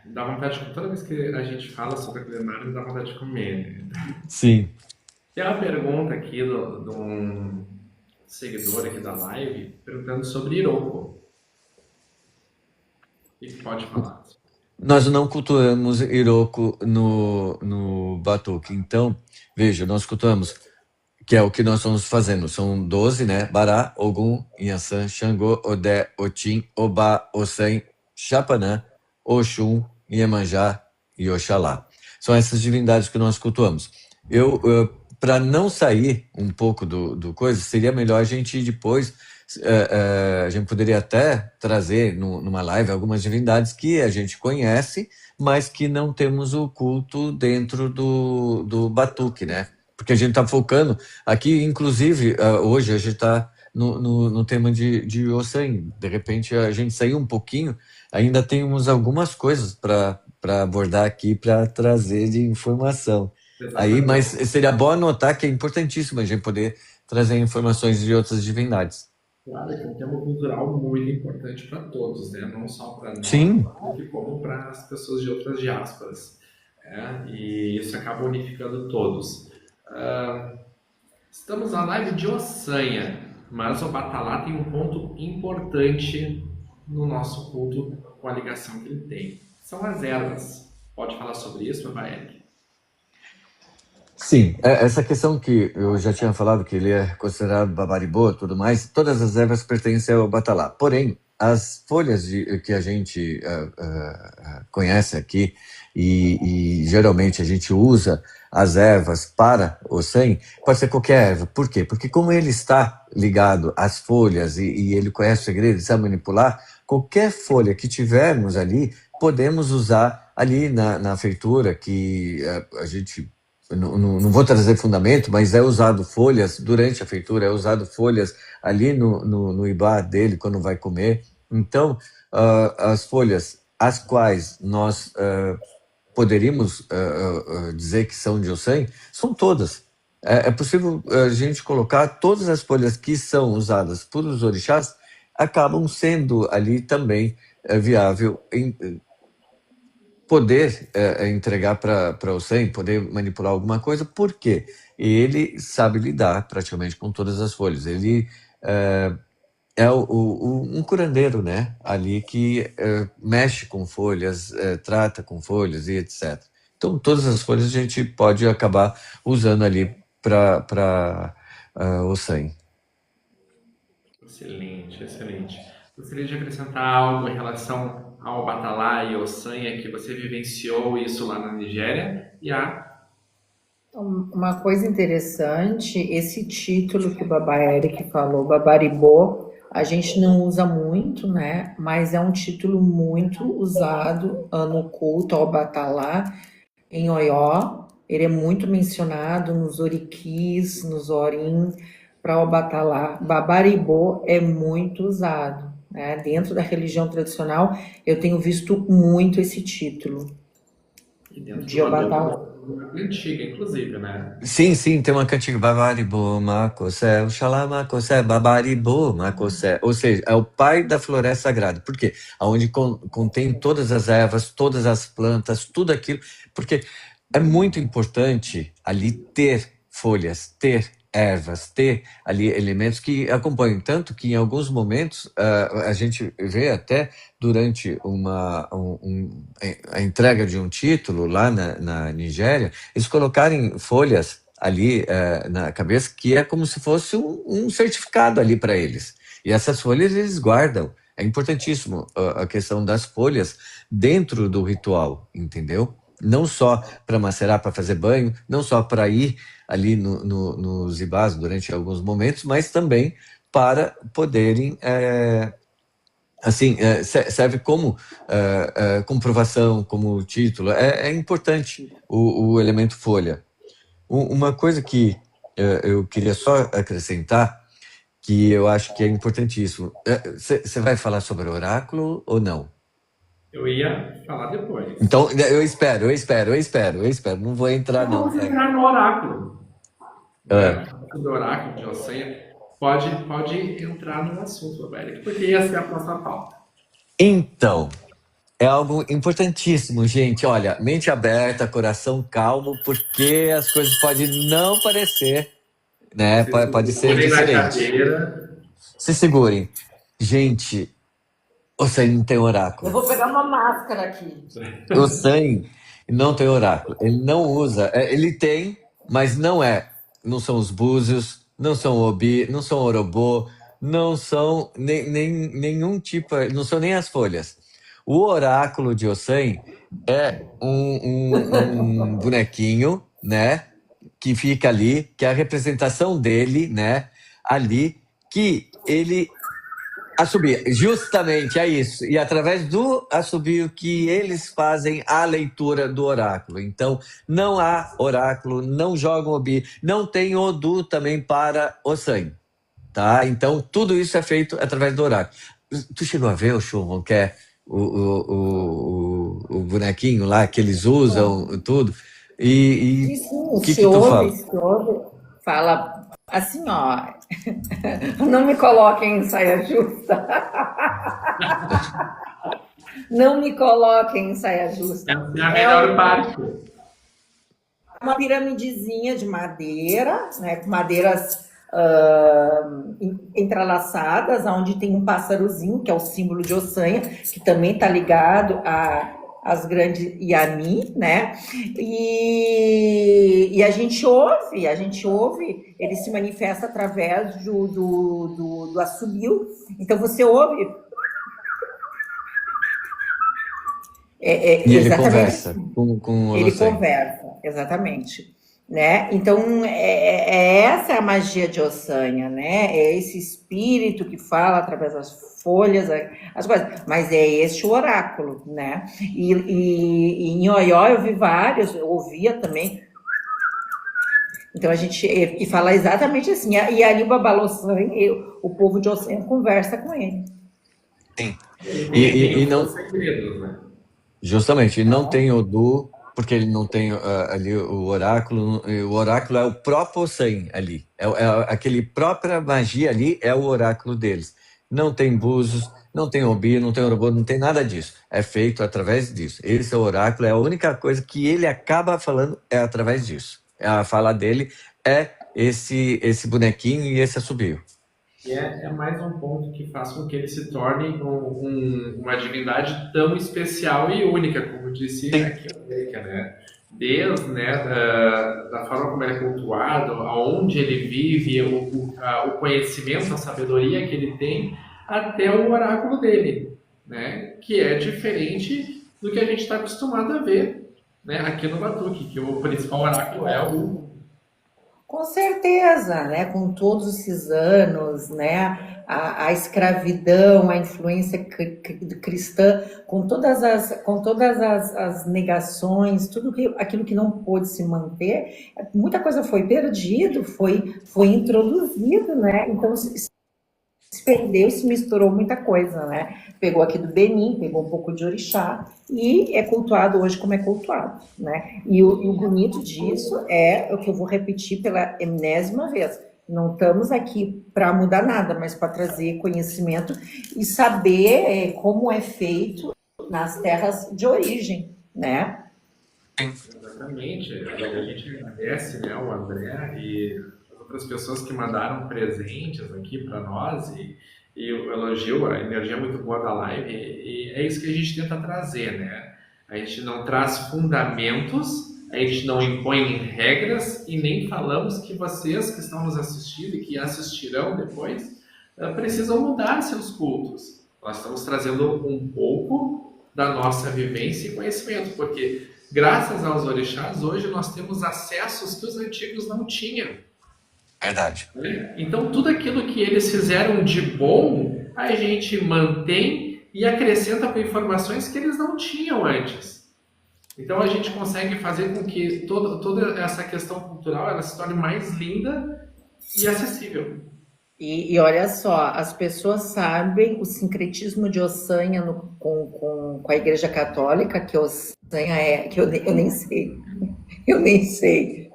Dá vontade, toda vez que a gente fala sobre a culinária, dá vontade de comer, né? Sim. Tem uma pergunta aqui de um seguidor aqui da live, perguntando sobre Iroko. O que pode falar? Nós não cultuamos Iroko no Batuque. Então, veja, nós cultuamos, que é o que nós estamos fazendo. São 12, né? Bará, Ogum, Inhaçã, Xangô, Odé, Otim, Obá, Ossém, Xapanã, Oxum, Iemanjá e Oxalá. São essas divindades que nós cultuamos. Para não sair um pouco do coisa, seria melhor a gente ir depois. A gente poderia até trazer numa live algumas divindades que a gente conhece, mas que não temos o culto dentro do Batuque, né? Porque a gente está focando aqui, inclusive, hoje a gente está no tema de Ossan. De repente a gente saiu um pouquinho, ainda temos algumas coisas para abordar aqui, para trazer de informação. Aí, mas seria bom anotar que é importantíssimo a gente poder trazer informações de outras divindades. Claro que é um tema cultural muito importante para todos, né? Não só para nós, Sim. como para as pessoas de outras diásporas. E isso acaba unificando todos. Estamos na live de Ossanha, mas o Batalá tem um ponto importante no nosso culto com a ligação que ele tem. São as ervas. Pode falar sobre isso, Babaek? Sim, essa questão que eu já tinha falado, que ele é considerado babaribô e tudo mais, todas as ervas pertencem ao Batalá. Porém, as folhas que a gente conhece aqui, e geralmente a gente usa as ervas para o SEM, pode ser qualquer erva. Por quê? Porque como ele está ligado às folhas e ele conhece o segredo e sabe manipular, qualquer folha que tivermos ali, podemos usar ali na feitura, que a gente... Não vou trazer fundamento, mas é usado folhas durante a feitura, é usado folhas ali no ibá dele quando vai comer. Então, as folhas as quais nós poderíamos dizer que são de Ossan, são todas. É possível a gente colocar todas as folhas que são usadas por os orixás, acabam sendo ali também viável em poder entregar para o SEM, poder manipular alguma coisa, porque ele sabe lidar praticamente com todas as folhas. Ele é um curandeiro, né? Ali que mexe com folhas, trata com folhas e etc. Então, todas as folhas a gente pode acabar usando ali para o SEM. Excelente, excelente. Gostaria de acrescentar algo em relação ao Batalá e ao Ossanha, que você vivenciou isso lá na Nigéria? Uma coisa interessante, esse título que o Baba Eric falou, Babaribô, a gente não usa muito, né? Mas é um título muito usado no culto ao Batalá em Oió. Ele é muito mencionado nos oriquis, nos orim, para o Batalá. Babaribô é muito usado, né? Dentro da religião tradicional, eu tenho visto muito esse título de Obatalá. Antiga, inclusive, né? Sim, tem uma cantiga Babaribô, Macosé, Oxalá, Macosé, Babaribô, Macosé. Ou seja, é o pai da floresta sagrada. Por quê? Onde contém todas as ervas, todas as plantas, tudo aquilo. Porque é muito importante ali ter folhas, ter ervas, ter ali elementos que acompanham. Tanto que em alguns momentos a gente vê até durante a entrega de um título lá na Nigéria, eles colocarem folhas ali na cabeça, que é como se fosse um certificado ali para eles. E essas folhas eles guardam. É importantíssimo a questão das folhas dentro do ritual, entendeu? Não só para macerar, para fazer banho, não só para ir ali nos ibás durante alguns momentos, mas também para poderem serve como comprovação, como título. É importante o elemento folha. Uma coisa que eu queria só acrescentar, que eu acho que é importantíssimo. Você vai falar sobre oráculo ou não? Eu ia falar depois. Então, eu espero. Não vou entrar, não. Vamos entrar no oráculo. Do oráculo de Ossanha. Pode entrar no assunto, Roberto, porque ia ser a próxima pauta. Então, é algo importantíssimo, gente. Olha, mente aberta, coração calmo, porque as coisas podem não parecer, né? Pode ser Segurem na diferente. cadeira. Se segurem. Gente, o Sangue não tem Eu oráculo. vou pegar uma máscara aqui. O Sangue não tem oráculo. Ele não usa. Ele tem, mas não é. Não são os búzios, não são obi, não são orobô, não são nenhum tipo, não são nem as folhas. O oráculo de Ossan é um bonequinho, né? Que fica ali, que é a representação dele, né? Ali, que ele assobia. Justamente, é isso. E através do assobio que eles fazem a leitura do oráculo. Então, não há oráculo, não jogam obi, não tem odu também para o sangue, tá? Então, tudo isso é feito através do oráculo. Tu chegou a ver o Churro, que é o bonequinho lá que eles usam, tudo? E Sim, o que tu fala? se ouve, fala assim, ó, não me coloquem em saia justa. Não me coloquem em saia justa. Essa é a melhor parte. Uma piramidezinha de madeira, né, com madeiras entrelaçadas, onde tem um pássarozinho, que é o símbolo de Ossanha, que também está ligado às grandes Yami, né? E a gente ouve, ele se manifesta através do assobio. Então você ouve. E ele conversa com o Ele Ossan. conversa, exatamente. Né? Então, essa é a magia de Ossanha, né? É esse espírito que fala através das folhas, as coisas. Mas é este o oráculo, né? E em Oió eu vi vários, eu ouvia também. Então, a gente... E fala exatamente assim. E ali o Babalossan, o povo de Ossanha conversa com ele. Sim. E não... segredos, né? Justamente, ele não tem Odu, porque ele não tem ali o oráculo é o próprio Ossan ali, aquele própria magia ali é o oráculo deles. Não tem búzios, não tem obi, não tem orobô, não tem nada disso. É feito através disso. Esse é o oráculo, é a única coisa que ele acaba falando é através disso. A fala dele é esse bonequinho e esse assobio. E é mais um ponto que faz com que ele se torne uma divindade tão especial e única, como disse aqui a América, né? Desde, né, da forma como ele é cultuado, aonde ele vive, o conhecimento, a sabedoria que ele tem, até o oráculo dele, né? Que é diferente do que a gente está acostumado a ver, né? Aqui no Batuque, que o principal oráculo é o... Com certeza, né? Com todos esses anos, né? A escravidão, a influência cristã, com todas as negações, aquilo que não pôde se manter, muita coisa foi perdido, foi introduzido, né? Então se perdeu, se misturou muita coisa, né? Pegou aqui do Benin, pegou um pouco de orixá e é cultuado hoje como é cultuado, né? E o bonito disso é o que eu vou repetir pela enésima vez. Não estamos aqui para mudar nada, mas para trazer conhecimento e saber como é feito nas terras de origem, né? Exatamente. A gente agradece, né, o André e outras pessoas que mandaram presentes aqui para nós e o elogio, a energia muito boa da live, e é isso que a gente tenta trazer, né? A gente não traz fundamentos, a gente não impõe regras e nem falamos que vocês que estão nos assistindo e que assistirão depois precisam mudar seus cultos. Nós estamos trazendo um pouco da nossa vivência e conhecimento, porque graças aos orixás, hoje nós temos acessos que os antigos não tinham. Verdade. Então, tudo aquilo que eles fizeram de bom, a gente mantém e acrescenta com informações que eles não tinham antes. Então, a gente consegue fazer com que toda essa questão cultural ela se torne mais linda e acessível. E olha só, as pessoas sabem o sincretismo de Ossanha com a Igreja Católica, que Ossanha é, que eu nem sei. Eu nem sei.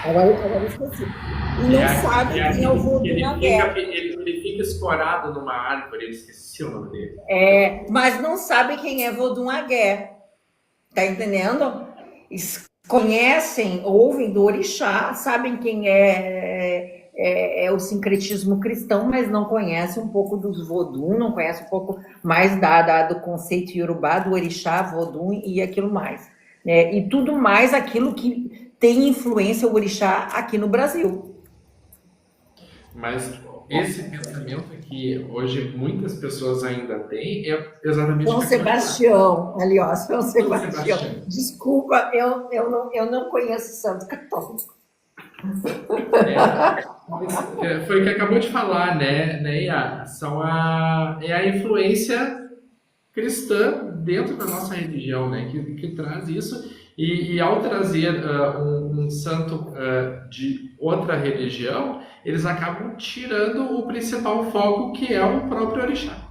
Agora eu esqueci. E não sabe quem é o Voodoo na Terra. Ele fica escorado numa árvore, eu esqueci o nome dele. Mas não sabe quem é Vodun Agué. Tá entendendo? Conhecem, ouvem do orixá, sabem quem é o sincretismo cristão, mas não conhecem um pouco dos Vodun, não conhecem um pouco mais do conceito iorubá, do orixá, Vodun e aquilo mais. E tudo mais aquilo que tem influência o orixá aqui no Brasil. Mas esse pensamento que hoje muitas pessoas ainda têm é exatamente... São Sebastião, ali ó, São Sebastião. Sebastião. Desculpa, eu não conheço santo católico. Foi o que acabou de falar, né, Iá? É a influência cristã dentro da nossa religião, né, que traz isso. E ao trazer um santo de outra religião, eles acabam tirando o principal foco, que é o próprio orixá.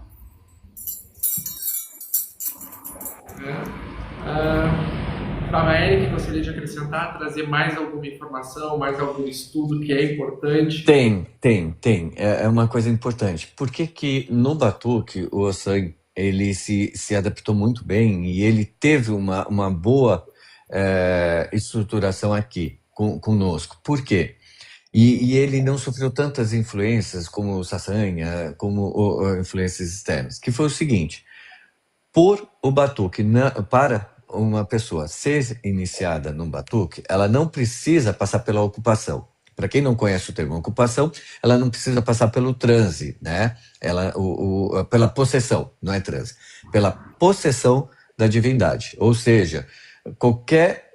Fala, Eric, gostaria de acrescentar, trazer mais alguma informação, mais algum estudo que é importante? Tem. É uma coisa importante. Por que no batuque o Ossan ele se adaptou muito bem e ele teve uma boa estruturação aqui conosco? Por quê? E ele não sofreu tantas influências como o Sassanha, como influências externas, que foi o seguinte: por o batuque, para uma pessoa ser iniciada no batuque, ela não precisa passar pela ocupação. Para quem não conhece o termo ocupação, ela não precisa passar pelo transe, né? Pela possessão, não é transe, pela possessão da divindade. Ou seja, qualquer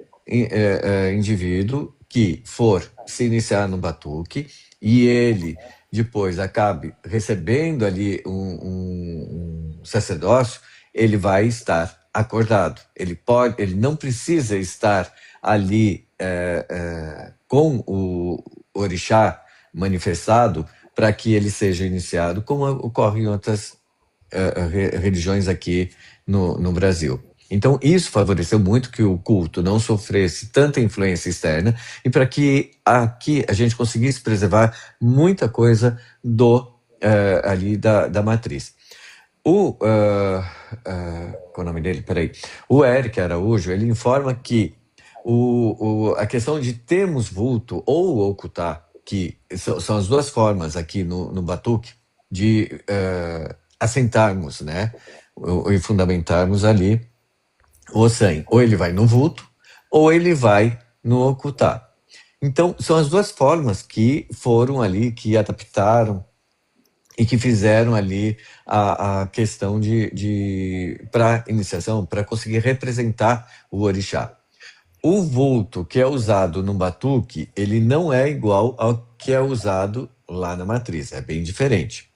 indivíduo que for se iniciar no batuque e ele depois acabe recebendo ali um sacerdócio, ele vai estar acordado. Ele não precisa estar ali com o orixá manifestado para que ele seja iniciado, como ocorre em outras religiões aqui no Brasil. Então, isso favoreceu muito que o culto não sofresse tanta influência externa e para que aqui a gente conseguisse preservar muita coisa ali da matriz. Qual é o nome dele? Peraí. O Eric Araújo, ele informa que a questão de termos vulto ou ocultar, que são as duas formas aqui no batuque de assentarmos, né, e fundamentarmos ali o Ossan. Ou ele vai no vulto, ou ele vai no ocultar. Então, são as duas formas que foram ali, que adaptaram e que fizeram ali a questão para iniciação, para conseguir representar o orixá. O vulto que é usado no batuque, ele não é igual ao que é usado lá na matriz, é bem diferente.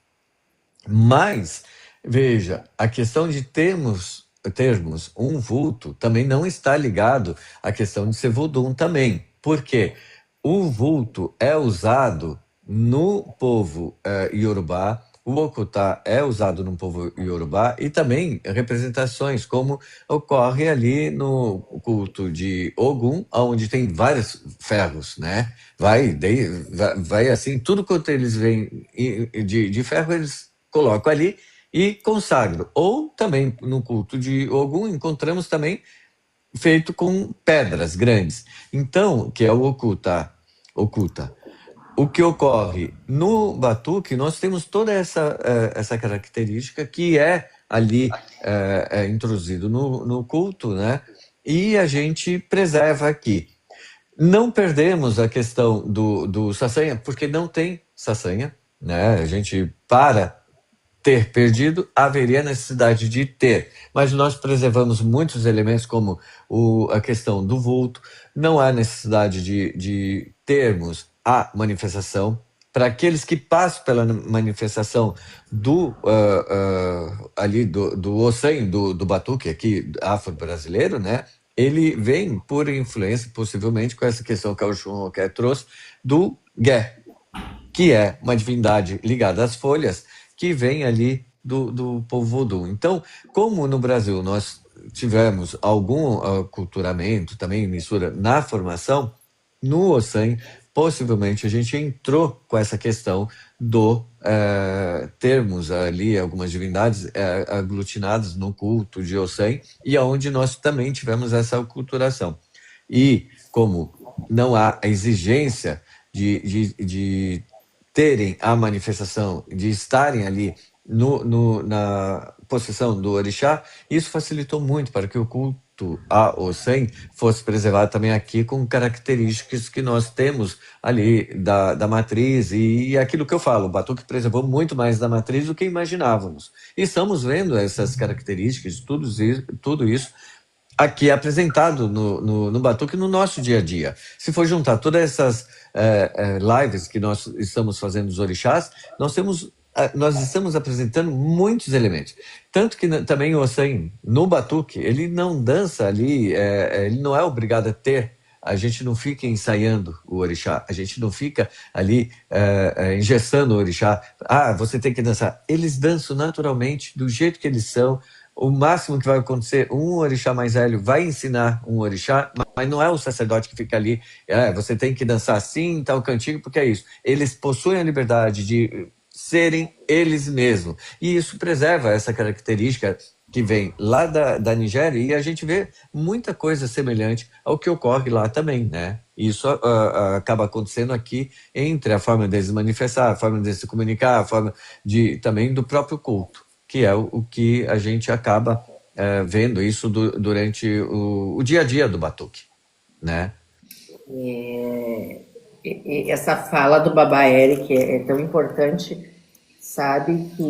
Mas, veja, a questão de termos um vulto também não está ligado à questão de ser vodum também. Por quê? O vulto é usado no povo iorubá, o ocultar é usado no povo iorubá e também representações, como ocorre ali no culto de Ogum, onde tem vários ferros, né? Vai assim, tudo quanto eles veem de ferro, eles colocam ali e consagram. Ou também no culto de Ogum encontramos também feito com pedras grandes. Então, que é o oculta. O que ocorre no batuque, nós temos toda essa característica que é ali introduzido no culto, né? E a gente preserva aqui. Não perdemos a questão do Sassanha, porque não tem Sassanha, né? A gente, para ter perdido, haveria necessidade de ter. Mas nós preservamos muitos elementos, como a questão do vulto. Não há necessidade de termos a manifestação. Para aqueles que passam pela manifestação ali do Ossan, do batuque aqui afro-brasileiro, né? Ele vem por influência, possivelmente, com essa questão que o Oxum trouxe, do Gué, que é uma divindade ligada às folhas, que vem ali do povo vodum. Então, como no Brasil nós tivemos algum aculturamento, também mistura na formação, no Ossan possivelmente a gente entrou com essa questão do termos ali algumas divindades aglutinadas no culto de Ossan, e aonde nós também tivemos essa aculturação. E como não há a exigência de terem a manifestação, de estarem ali na possessão do orixá, isso facilitou muito para que o culto a Ossan fosse preservado também aqui com características que nós temos ali da matriz, e aquilo que eu falo, o Batuque preservou muito mais da matriz do que imaginávamos. E estamos vendo essas características, tudo isso aqui apresentado no Batuque no nosso dia a dia. Se for juntar todas essas lives que nós estamos fazendo dos orixás, nós estamos apresentando muitos elementos. Tanto que também o Ossan, no Batuque, ele não dança ali, ele não é obrigado a ter. A gente não fica ensaiando o orixá, a gente não fica ali engessando o orixá. Você tem que dançar. Eles dançam naturalmente, do jeito que eles são. O máximo que vai acontecer, um orixá mais velho vai ensinar um orixá, mas não é o sacerdote que fica ali, você tem que dançar assim, tal cantigo, porque é isso. Eles possuem a liberdade de serem eles mesmos. E isso preserva essa característica que vem lá da Nigéria, e a gente vê muita coisa semelhante ao que ocorre lá também, né? Isso acaba acontecendo aqui entre a forma deles manifestar, a forma deles se comunicar, a forma também do próprio culto, que é o que a gente acaba vendo isso durante o dia a dia do Batuque, né? Essa fala do Baba Eric é tão importante, sabe, que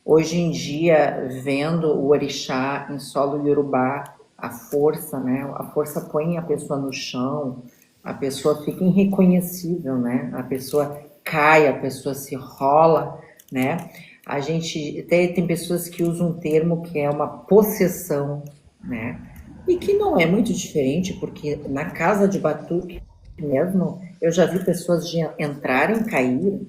hoje em dia, vendo o orixá em solo iorubá, a força, né? A força põe a pessoa no chão, a pessoa fica irreconhecível, né? A pessoa cai, a pessoa se rola, né? A gente tem pessoas que usam um termo que é uma possessão, né? E que não é muito diferente, porque na casa de Batuque mesmo, eu já vi pessoas de entrarem e caírem,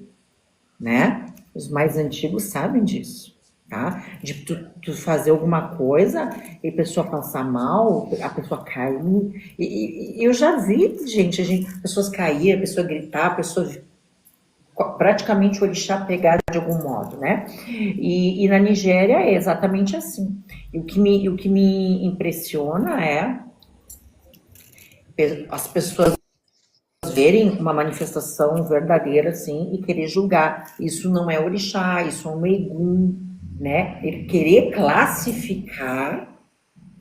né? Os mais antigos sabem disso, tá? De tu fazer alguma coisa e a pessoa passar mal, a pessoa cair. E eu já vi, pessoas cair, a pessoa gritar, a pessoa praticamente o orixá pegar de algum modo, né? E na Nigéria é exatamente assim. E o que me impressiona é as pessoas verem uma manifestação verdadeira assim e querer julgar. Isso não é orixá, isso é um egum, né? Ele querer classificar,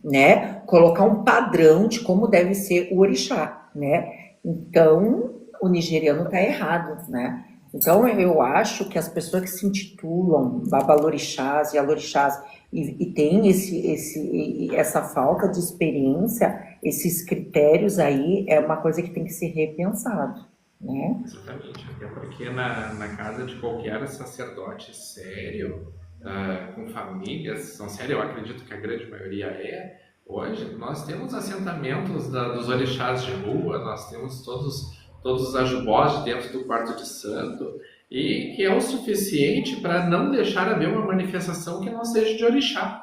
né? Colocar um padrão de como deve ser o orixá, né? Então, o nigeriano está errado, né? Então, eu acho que as pessoas que se intitulam babalorixás e alorixás e tem essa falta de experiência, esses critérios aí, é uma coisa que tem que ser repensado, né? Exatamente, até porque na casa de qualquer sacerdote sério, com famílias, são sério, eu acredito que a grande maioria hoje nós temos assentamentos dos orixás de rua, nós temos todos os ajubós dentro do quarto de santo, e que é o suficiente para não deixar haver uma manifestação que não seja de orixá.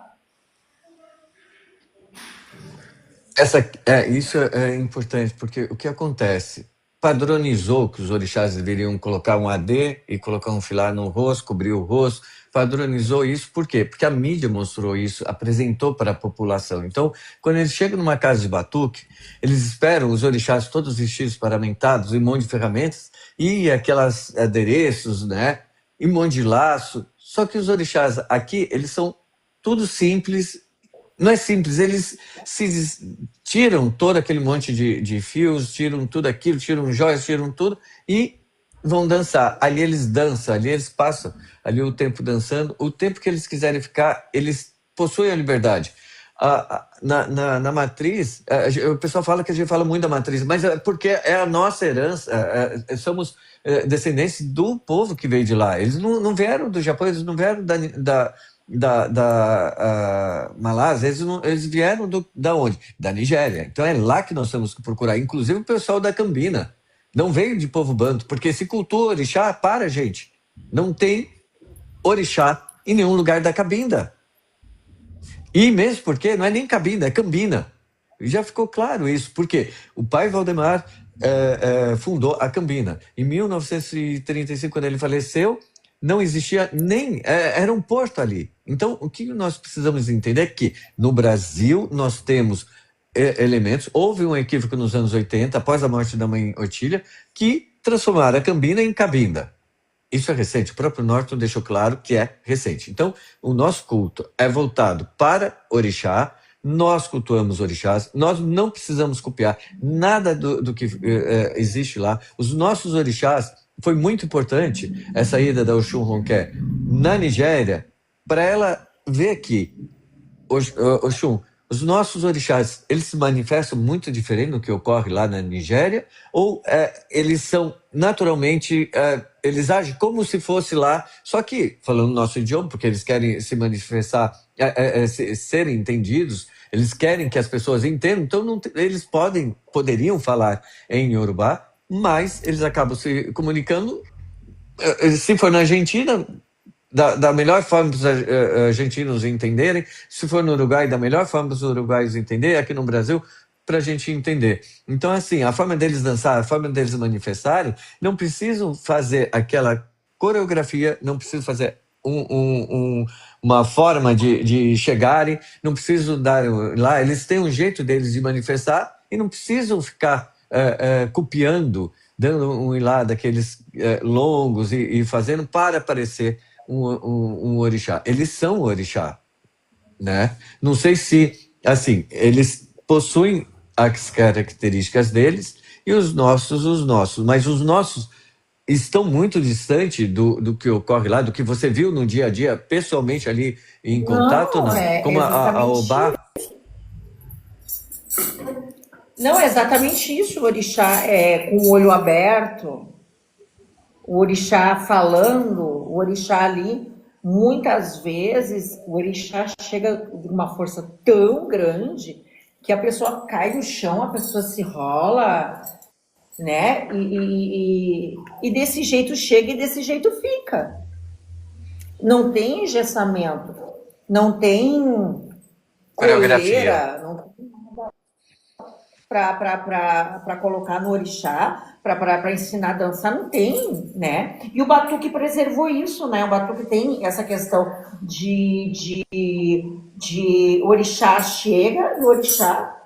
Isso é importante, porque o que acontece? Padronizou que os orixás deveriam colocar um AD e colocar um filar no rosto, cobrir o rosto. Padronizou isso por quê? Porque a mídia mostrou isso, apresentou para a população. Então, quando eles chegam numa casa de batuque, eles esperam os orixás todos vestidos paramentados, em um monte de ferramentas, e aquelas adereços, né? E um monte de laço. Só que os orixás aqui, eles são tudo simples. Não é simples, eles tiram todo aquele monte de fios, tiram tudo aquilo, tiram joias, tiram tudo e vão dançar. Ali eles dançam, ali eles passam ali o tempo dançando. O tempo que eles quiserem ficar, eles possuem a liberdade. Na matriz, o pessoal fala que a gente fala muito da matriz, mas é porque é a nossa herança, somos descendentes do povo que veio de lá. Eles não vieram do Japão, eles não vieram da Malásia, eles vieram da onde? Da Nigéria. Então é lá que nós temos que procurar. Inclusive o pessoal da Cambina não veio de povo banto, porque se cultua orixá, gente. Não tem orixá em nenhum lugar da Cabinda. E mesmo porque não é nem Cabinda, é Cambina. Já ficou claro isso, porque o pai Valdemar fundou a Cambina. Em 1935, quando ele faleceu, não existia nem... era um porto ali. Então, o que nós precisamos entender é que, no Brasil, nós temos elementos... Houve um equívoco nos anos 80, após a morte da mãe Otília, que transformaram a Cambina em Cabinda. Isso é recente, o próprio Norton deixou claro que é recente. Então, o nosso culto é voltado para orixá, nós cultuamos orixás, nós não precisamos copiar nada do que existe lá. Os nossos orixás, foi muito importante essa ida da Oxum Ronqué na Nigéria, para ela ver que, Oxum, os nossos orixás, eles se manifestam muito diferente do que ocorre lá na Nigéria, ou eles são naturalmente, eles agem como se fosse lá, só que falando nosso idioma, porque eles querem se manifestar, serem entendidos, eles querem que as pessoas entendam, então eles poderiam falar em Yorubá, mas eles acabam se comunicando, se for na Argentina, da melhor forma para os argentinos entenderem, se for no Uruguai, da melhor forma para os uruguaios entenderem, aqui no Brasil, para a gente entender. Então, assim, a forma deles dançar, a forma deles manifestarem, não precisam fazer aquela coreografia, não precisam fazer uma forma de chegarem, não precisam dar lá, eles têm um jeito deles de manifestar e não precisam ficar copiando, dando um ilá daqueles longos e fazendo para parecer um orixá. Eles são orixá, né? Não sei se, assim, eles possuem as características deles e os nossos, mas os nossos estão muito distantes do que ocorre lá, do que você viu no dia a dia, pessoalmente ali em contato, Não, não? Como a Obá. Não, é exatamente isso. O orixá com o olho aberto, o orixá falando, o orixá ali, muitas vezes o orixá chega de uma força tão grande que a pessoa cai no chão, a pessoa se rola, né? E desse jeito chega e desse jeito fica. Não tem engessamento, não tem coleira, não tem para colocar no orixá, para ensinar a dançar, não tem, né? E o batuque preservou isso, né? O batuque tem essa questão de orixá chega, e o orixá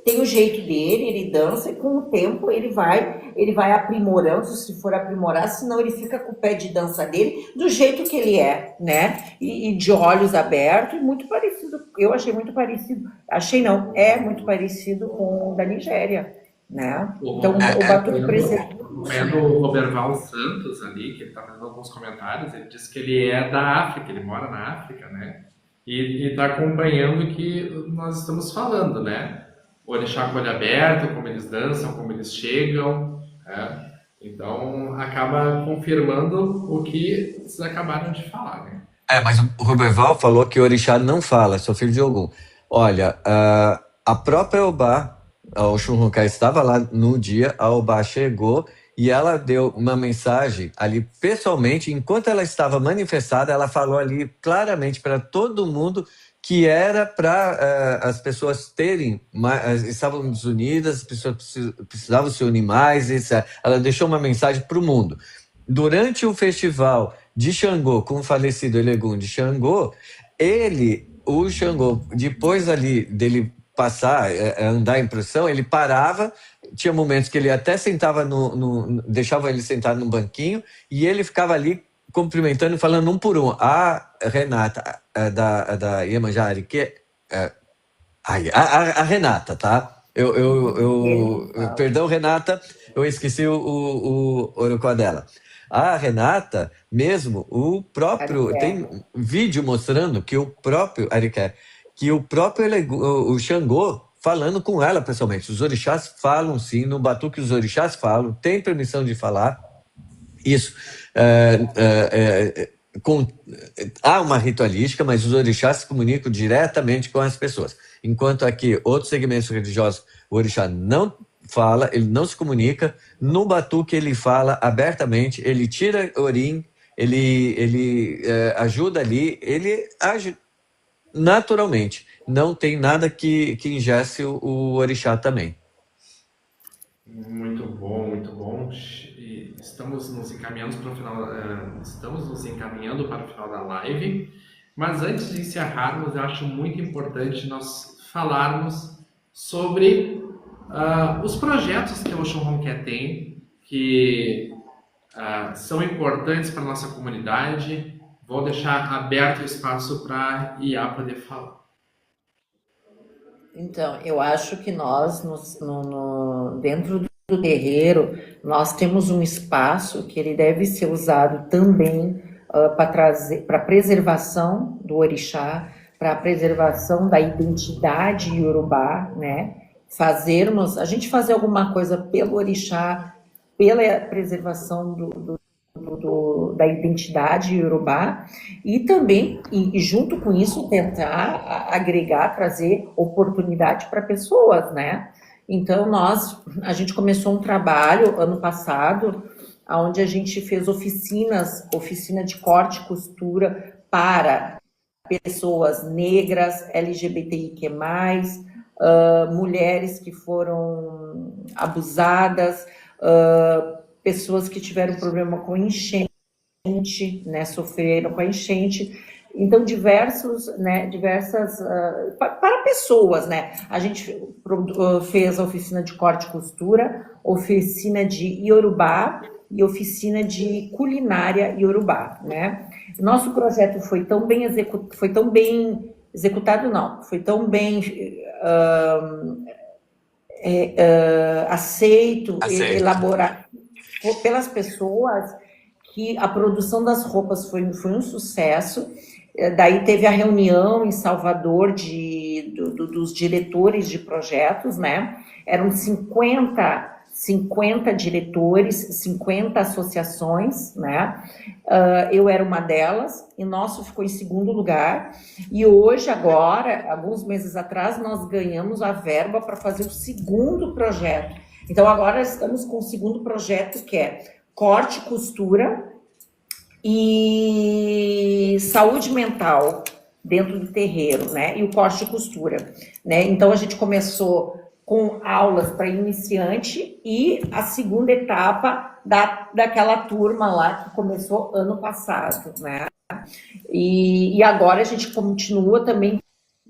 tem o jeito dele, ele dança, e com o tempo ele vai aprimorando, se for aprimorar, senão ele fica com o pé de dança dele do jeito que ele é, né? E de olhos abertos, muito parecido, eu achei muito parecido, é muito parecido com o da Nigéria, né? Então o batuque preservou. Vendo o Roberval Santos ali, que ele está fazendo alguns comentários, ele disse que ele é da África, ele mora na África, né? E está acompanhando o que nós estamos falando, né? O orixá com olho aberto, como eles dançam, como eles chegam, né? Então acaba confirmando o que vocês acabaram de falar, né? Mas o Roberval falou que o orixá não fala, sou filho de Ogum. Olha, a própria Obá, a Oxum Ronqué estava lá no dia, a Obá chegou e ela deu uma mensagem ali pessoalmente, enquanto ela estava manifestada, ela falou ali claramente para todo mundo que era para as pessoas estavam desunidas, as pessoas precisavam se unir mais, etc. Ela deixou uma mensagem para o mundo. Durante o festival de Xangô, com o falecido Elegum de Xangô, o Xangô, depois ali dele passar, andar em procissão, ele parava, tinha momentos que ele até sentava deixava ele sentado num banquinho, e ele ficava ali cumprimentando, falando um por um. A Renata, da Iemanjá Ariqué, a Renata, tá? Perdão, Renata, eu esqueci o orocó dela. A Renata, mesmo, tem vídeo mostrando que o próprio Ariqué, o Xangô, falando com ela pessoalmente. Os orixás falam sim, no batuque os orixás falam, tem permissão de falar. Isso. Há uma ritualística, mas os orixás se comunicam diretamente com as pessoas. Enquanto aqui, outros segmentos religiosos, o orixá não fala, ele não se comunica. No batuque ele fala abertamente, ele tira orim, ele ajuda ali, ele age naturalmente. Não tem nada que ingesse o orixá também. Muito bom, muito bom. E estamos nos encaminhando para o final, estamos nos encaminhando para o final da live, mas antes de encerrarmos, eu acho muito importante nós falarmos sobre os projetos que a Oxum Home Care tem, que são importantes para a nossa comunidade. Vou deixar aberto o espaço para a IA poder falar. Então, eu acho que nós, dentro do terreiro, nós temos um espaço que ele deve ser usado também para preservação do orixá, para a preservação da identidade iorubá, né? A gente fazer alguma coisa pelo orixá, pela preservação da identidade iorubá e também, e junto com isso, tentar agregar, trazer oportunidade para pessoas, né? Então, a gente começou um trabalho ano passado, onde a gente fez oficina de corte e costura para pessoas negras, LGBTIQ+, mulheres que foram abusadas, pessoas que tiveram problema com enchente, né, sofreram com a enchente. Então, diversas, para pessoas, né? A gente fez a oficina de corte e costura, oficina de iorubá e oficina de culinária iorubá, né? Nosso projeto foi tão bem executado, não, foi tão bem aceito, elaborado pelas pessoas, que a produção das roupas foi um sucesso. Daí teve a reunião em Salvador dos diretores de projetos, né? Eram 50 diretores, 50 associações, né? Eu era uma delas, e nosso ficou em segundo lugar. E hoje, agora, alguns meses atrás, nós ganhamos a verba para fazer o segundo projeto. Então, agora estamos com o segundo projeto, que é corte e costura e saúde mental dentro do terreiro, né? E o corte e costura, né? Então, a gente começou com aulas para iniciante e a segunda etapa daquela turma lá que começou ano passado, né? E agora a gente continua também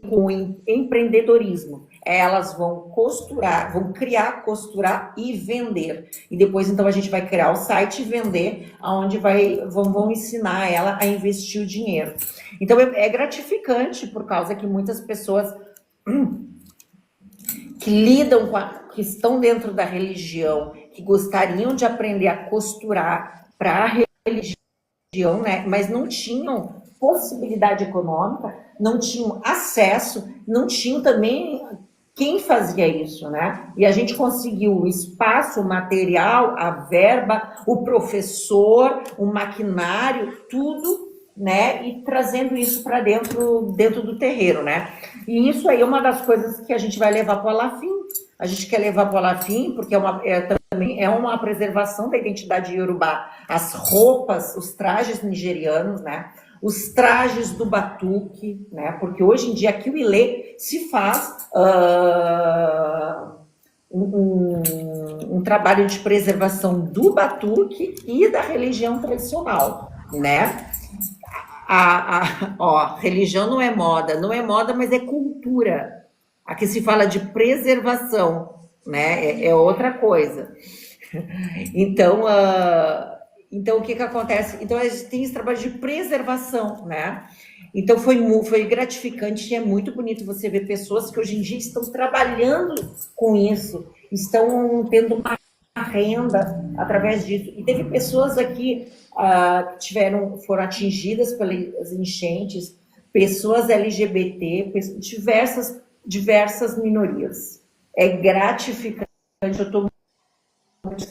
com empreendedorismo. Elas vão costurar, vão criar, costurar e vender. E depois, então, a gente vai criar o site e vender, onde vão ensinar ela a investir o dinheiro. Então, é gratificante, por causa que muitas pessoas que lidam que estão dentro da religião, que gostariam de aprender a costurar para a religião, né? Mas não tinham possibilidade econômica, não tinham acesso, não tinham também quem fazia isso, né? E a gente conseguiu o espaço, o material, a verba, o professor, o maquinário, tudo, né? E trazendo isso para dentro do terreiro, né? E isso aí é uma das coisas que a gente vai levar para o Alafim. A gente quer levar para o Alafim porque também é uma preservação da identidade iorubá. As roupas, os trajes nigerianos, né? Os trajes do batuque, né? Porque hoje em dia aqui o Ilê se faz um trabalho de preservação do batuque e da religião tradicional, né? Religião não é moda, mas é cultura. Aqui se fala de preservação, né? É outra coisa. Então, o que acontece? Então, a gente tem esse trabalho de preservação, né? Então, foi gratificante e é muito bonito você ver pessoas que hoje em dia estão trabalhando com isso, estão tendo uma renda através disso. E teve pessoas aqui que foram atingidas pelas enchentes, pessoas LGBT, diversas minorias. É gratificante, eu estou muito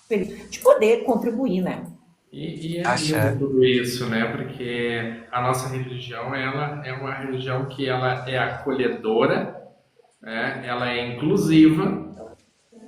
feliz de poder contribuir, né? E é lindo tudo isso, né? Porque a nossa religião, ela é uma religião que ela é acolhedora, né? Ela é inclusiva,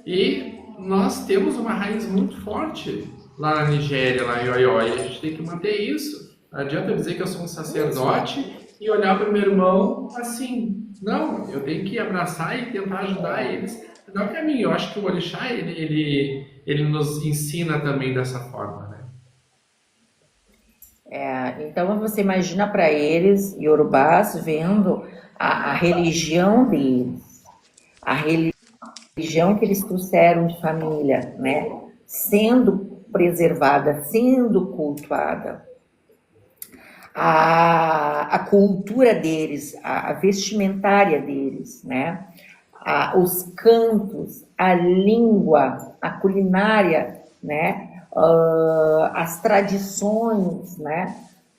e nós temos uma raiz muito forte lá na Nigéria, lá em Oió, e a gente tem que manter isso. Não adianta eu dizer que eu sou um sacerdote e olhar para o meu irmão assim, não, eu tenho que abraçar e tentar ajudar eles. Não é o caminho, eu acho que o orixá, ele nos ensina também dessa forma, né? Então você imagina para eles, iorubás, vendo a religião deles, a religião que eles trouxeram de família, né? Sendo preservada, sendo cultuada. A cultura deles, a vestimentária deles, né? Os cantos, a língua, a culinária, né? As tradições, né?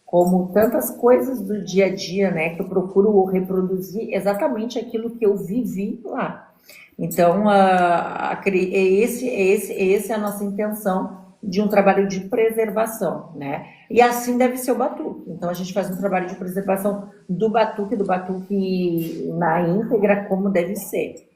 Como tantas coisas do dia a dia, né? Que eu procuro reproduzir exatamente aquilo que eu vivi lá. Então, essa é a nossa intenção de um trabalho de preservação, né? E assim deve ser o batuque. Então, a gente faz um trabalho de preservação do batuque na íntegra, como deve ser.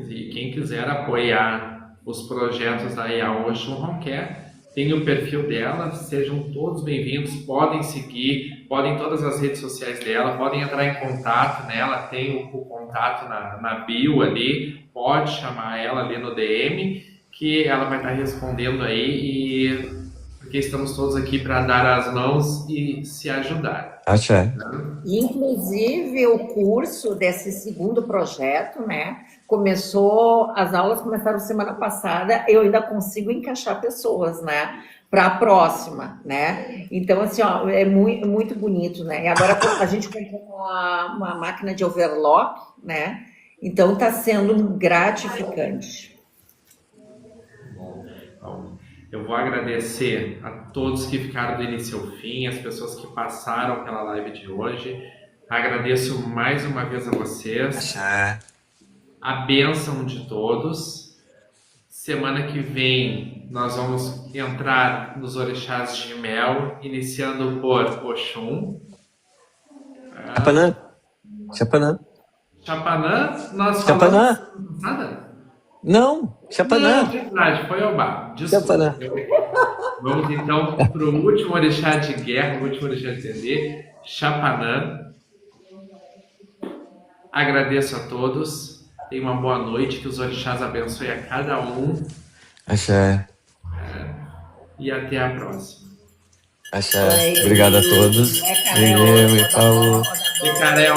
E quem quiser apoiar os projetos da Yaô Shunronquer, tem o perfil dela, sejam todos bem-vindos, podem seguir, podem em todas as redes sociais dela, podem entrar em contato nela, tem o contato na bio ali, pode chamar ela ali no DM, que ela vai estar respondendo aí, porque estamos todos aqui para dar as mãos e se ajudar. Axé. Inclusive, o curso desse segundo projeto, né? As aulas começaram semana passada, eu ainda consigo encaixar pessoas, né? Para a próxima, né? Então, assim, ó, é muito, muito bonito, né? E agora a gente comprou uma máquina de overlock, né? Então, está sendo gratificante. Então, eu vou agradecer a todos que ficaram do início ao fim, as pessoas que passaram pela live de hoje. Agradeço mais uma vez a vocês. Axé. A bênção de todos. Semana que vem nós vamos entrar nos orixás de mel, iniciando por Oxum. Chapanã. Chapanã. Chapanã, nós Chapanã. falamos nada? Não, Chapanã. Não, verdade, foi Obá. Desculpa. Chapanã. Vamos então para o último orixá de guerra, o último orixá de Tendê, Chapanã. Agradeço a todos. Tenham uma boa noite, que os orixás abençoem a cada um. Axé. E até a próxima. Axé. Obrigado a todos. Valeu, e Paulo. Tecarel.